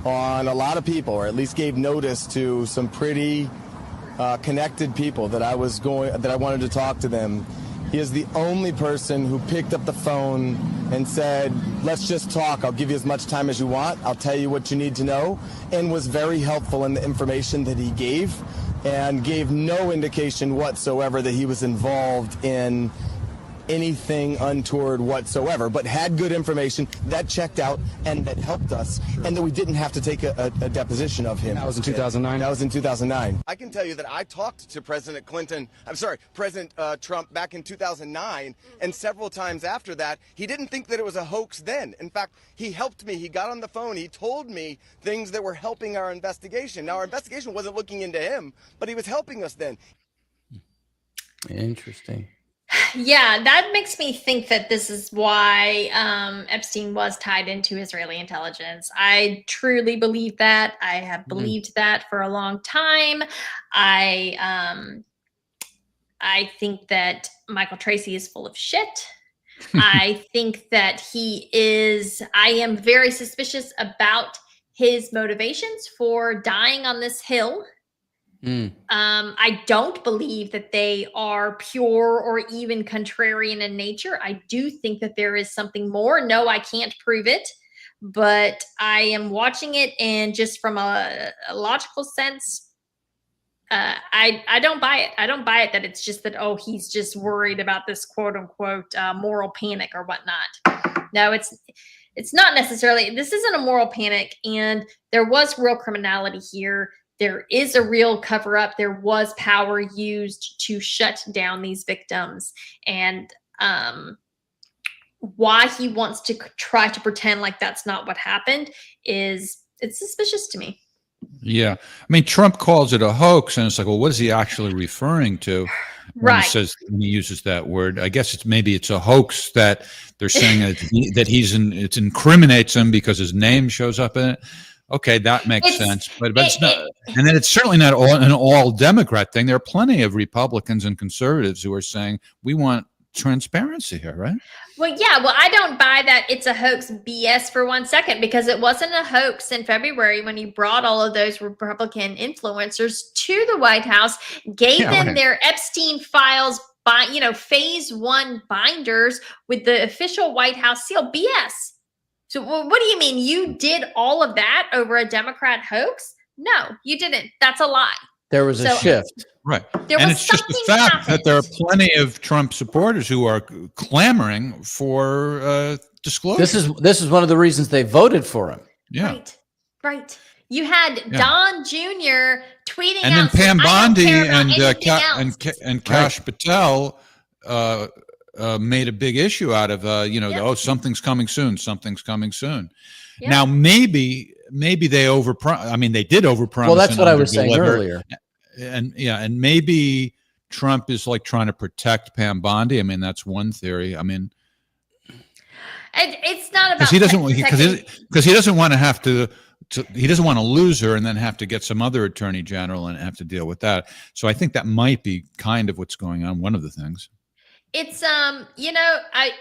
on a lot of people, or at least gave notice to some pretty connected people that I wanted to talk to them, he is the only person who picked up the phone and said, let's just talk. I'll give you as much time as you want. I'll tell you what you need to know, and was very helpful in the information that he gave, and gave no indication whatsoever that he was involved in anything untoward whatsoever, but had good information that checked out and that helped us, and that we didn't have to take a deposition of him. That was in 2009? That was in 2009. I can tell you that I talked to President Trump back in 2009, and several times after that. He didn't think that it was a hoax then. In fact, he helped me. He got on the phone. He told me things that were helping our investigation. Now, our investigation wasn't looking into him, but he was helping us then. Interesting. Yeah, that makes me think that this is why Epstein was tied into Israeli intelligence. I truly believe that. I have believed that for a long time. I think that Michael Tracy is full of shit. I think that I am very suspicious about his motivations for dying on this hill. I don't believe that they are pure or even contrarian in nature. I do think that there is something more. No, I can't prove it, but I am watching it, and just from a logical sense, I don't buy it. I don't buy it that it's just that, oh, he's just worried about this quote unquote moral panic or whatnot. No, it's not necessarily. This isn't a moral panic, and there was real criminality here. There is a real cover up. There was power used to shut down these victims. And why he wants to try to pretend like that's not what happened it's suspicious to me. Yeah. I mean, Trump calls it a hoax, and it's like, well, what is he actually referring to? When Right. when he uses that word? I guess maybe it's a hoax that they're saying that it incriminates him because his name shows up in it. Okay, that makes sense, but it's not, and then it's certainly not an all Democrat thing. There are plenty of Republicans and conservatives who are saying we want transparency here, right? Well, yeah. Well, I don't buy that it's a hoax BS for 1 second, because it wasn't a hoax in February when he brought all of those Republican influencers to the White House, gave them their Epstein files by, phase 1 binders with the official White House seal. BS. So what do you mean? You did all of that over a Democrat hoax? No, you didn't. That's a lie. There was a shift. Right. There And was it's just the something fact that there are plenty of Trump supporters who are clamoring for disclosure. This is one of the reasons they voted for him. Yeah. Right. You had Don Jr. tweeting And then out, saying, Pam "I don't Bondi care about anything else." and Kash Patel made a big issue out of oh, something's coming soon. Something's coming soon. Yeah. Now maybe they they did overpromise. Well, that's and what I was saying underdeliver. earlier. And maybe Trump is like trying to protect Pam Bondi. I mean, that's one theory. I mean, It's not about because he doesn't protecting- because he doesn't want to have to he doesn't want to lose her and then have to get some other attorney general and have to deal with that. So I think that might be kind of what's going on. One of the things. It's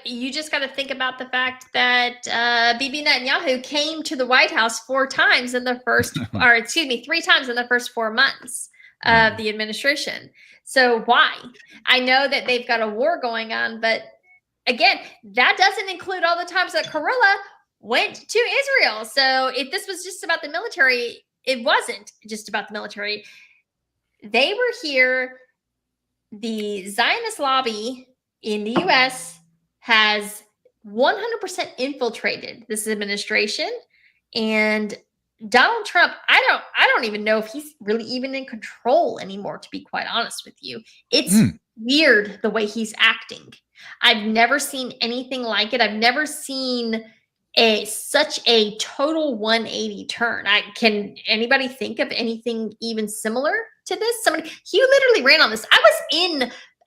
you just got to think about the fact that Bibi Netanyahu came to the White House 4 times in the first, or excuse me, 3 times in the first 4 months of the administration. So why? I know that they've got a war going on, but again, that doesn't include all the times that Karilla went to Israel. So if this was just about the military, it wasn't just about the military. They were here. The Zionist lobby in the U.S. has 100% infiltrated this administration, and Donald Trump, I don't even know if he's really even in control anymore, to be quite honest with you. It's weird the way he's acting. I've never seen anything like it. I've never seen such a total 180 turn. Can anybody think of anything even similar to this? He literally ran on this. I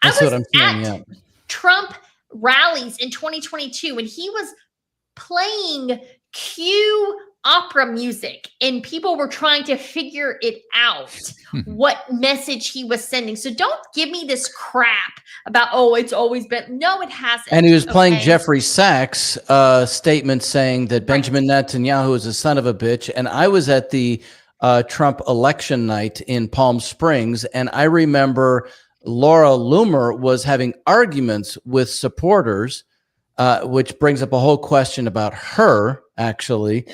was at Trump rallies in 2022 when he was playing Q opera music and people were trying to figure it out what message he was sending. So don't give me this crap about, oh, it's always been. No, it hasn't. And he was playing Jeffrey Sachs' statement saying that Benjamin Netanyahu is a son of a bitch. And I was at the Trump election night in Palm Springs, and I remember Laura Loomer was having arguments with supporters, which brings up a whole question about her, actually,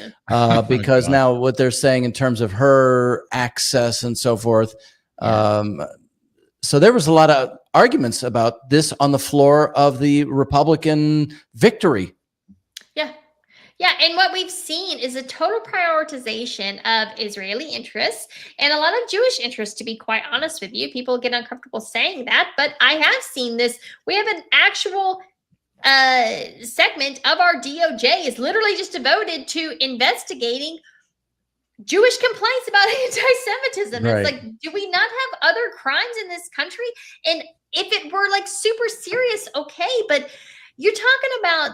because now what they're saying in terms of her access and so forth. So there was a lot of arguments about this on the floor of the Republican victory. Yeah, and what we've seen is a total prioritization of Israeli interests and a lot of Jewish interests, to be quite honest with you. People get uncomfortable saying that, but I have seen this. We have an actual segment of our DOJ is literally just devoted to investigating Jewish complaints about anti-Semitism. Right. It's like, do we not have other crimes in this country? And if it were like super serious, okay, but you're talking about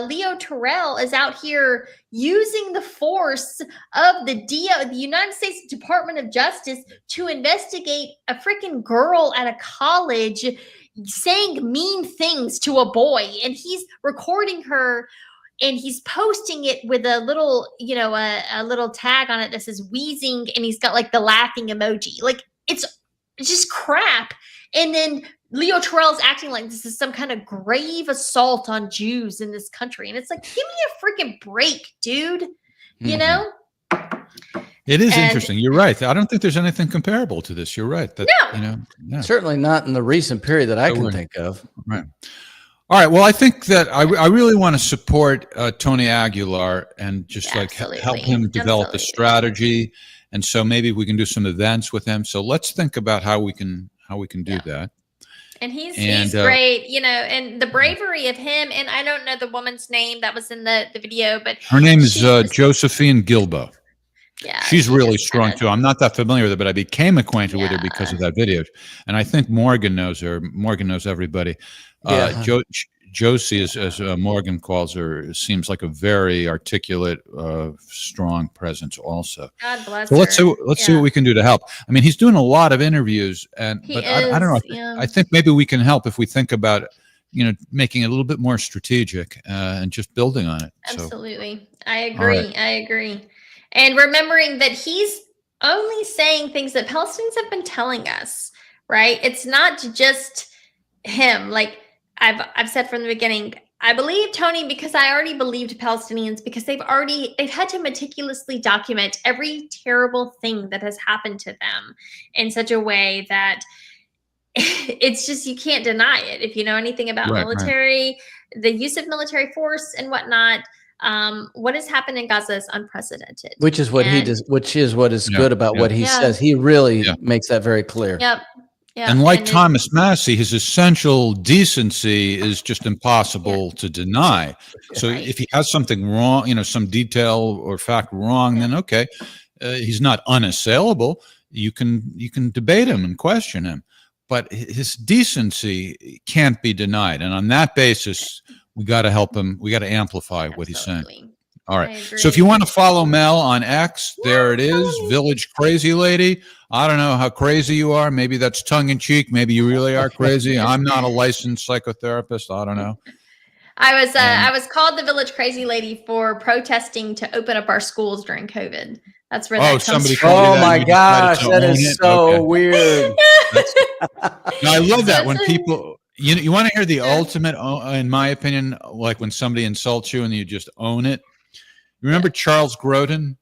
Leo Terrell is out here using the force of the United States Department of Justice to investigate a freaking girl at a college saying mean things to a boy, and he's recording her and he's posting it with a little, a little tag on it that says wheezing, and he's got like the laughing emoji. Like it's just crap. And then Leo Terrell's acting like this is some kind of grave assault on Jews in this country. And it's like, give me a freaking break, dude. You know? It is interesting. You're right. I don't think there's anything comparable to this. You're right. No. Certainly not in the recent period that I can think of. Right. All right. Well, I think that I really want to support Tony Aguilar and just help him develop the strategy. And so maybe we can do some events with him. So let's think about how we can do that. And he's great, and the bravery of him. And I don't know the woman's name that was in the video, but her name is Josephine Gilbo. Yeah, she's really strong too. I'm not that familiar with her, but I became acquainted with her because of that video. And I think Morgan knows her. Morgan knows everybody. Josie, as Morgan calls her, seems like a very articulate, strong presence also. God bless so her. Let's see what we can do to help. I mean, he's doing a lot of interviews, I don't know. I think maybe we can help if we think about, making it a little bit more strategic and just building on it. Absolutely. I agree. And remembering that he's only saying things that Palestinians have been telling us, right? It's not just him. Like, I've said from the beginning, I believe Tony because I already believed Palestinians because they've had to meticulously document every terrible thing that has happened to them in such a way that it's just, you can't deny it. If you know anything about military, the use of military force and whatnot, what has happened in Gaza is unprecedented. Which is what he does, which is what is good about what he says. He really makes that very clear. Yep. Yeah, and like Thomas Massey, his essential decency is just impossible to deny. So if he has something wrong, some detail or fact wrong, then okay, he's not unassailable. You can debate him and question him, but his decency can't be denied. And on that basis, We got to help him. We got to amplify what he's saying. Absolutely. All I right. agree. So if you want to follow Mel on X, there it is, Village Crazy Lady. I don't know how crazy you are. Maybe that's tongue in cheek. Maybe you really are crazy. I'm not a licensed psychotherapist. I don't know. I was called the Village Crazy Lady for protesting to open up our schools during COVID. That's where that comes somebody from. called you Oh that, my you decided gosh, to that own is it? so Okay. weird. No, I love that when That's people, you want to hear the ultimate, in my opinion, like when somebody insults you and you just own it. Remember Charles Grodin?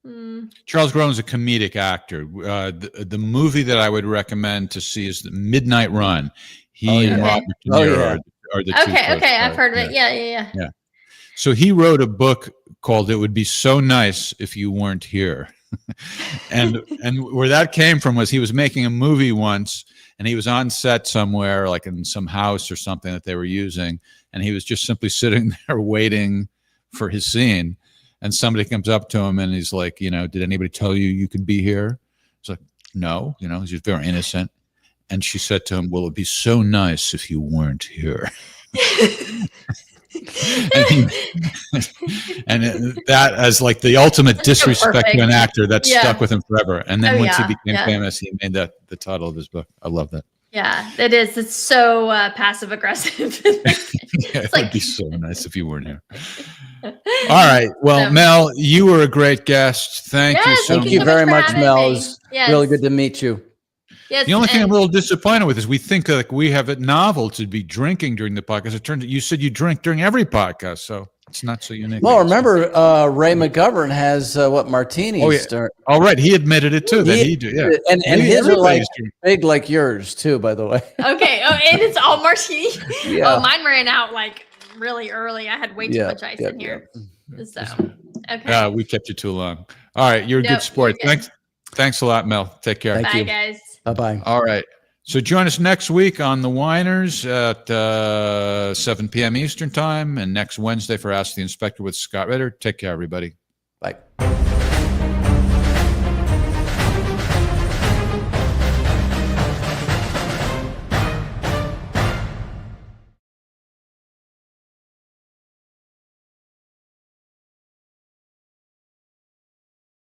Mm. Charles Grodin is a comedic actor. The movie that I would recommend to see is The Midnight Run. He and Okay. Robert De Oh, Niro yeah. are the two Okay, I've co-stars. heard of it. Yeah. So he wrote a book called "It Would Be So Nice If You Weren't Here," and where that came from was he was making a movie once, and he was on set somewhere, like in some house or something that they were using, and he was just simply sitting there waiting for his scene, and somebody comes up to him and he's like, did anybody tell you could be here? He's like, no, he's just very innocent. And she said to him, well, it'd be so nice if you weren't here. and that as like the ultimate That's so disrespect to an perfect. actor that Yeah. stuck with him forever. And then Oh, once he yeah, became yeah. famous, he made that the title of his book. I love that. Yeah, it is. It's so passive aggressive. Yeah, it like- would be so nice if you weren't here. All right. Well, So- Mel, you were a great guest. Thank you Yes, so Thank much. you so very much much, for having Mel. me. It was Yes. really good to meet you. Yes, The only thing and- I'm a little disappointed with is we think like we have it novel to be drinking during the podcast. It turned out you said you drink during every podcast, so it's not so unique. Well, remember, Ray McGovern has martinis. Oh, yeah. start- All right, he admitted it too. That He- he did. Yeah, and Maybe his are like everybody's drinking. big like yours too, by the way. Okay. Oh, and it's all martini. Yeah. Oh, mine ran out like really early. I had way too much ice in here. So, okay. We kept you too long. All right, you're a Nope, good sport. you're good. Thanks a lot, Mel. Take care. Thank Bye, you. guys. Bye-bye. All right. So join us next week on The Whiners at 7 p.m. Eastern Time and next Wednesday for Ask the Inspector with Scott Ritter. Take care, everybody. Bye.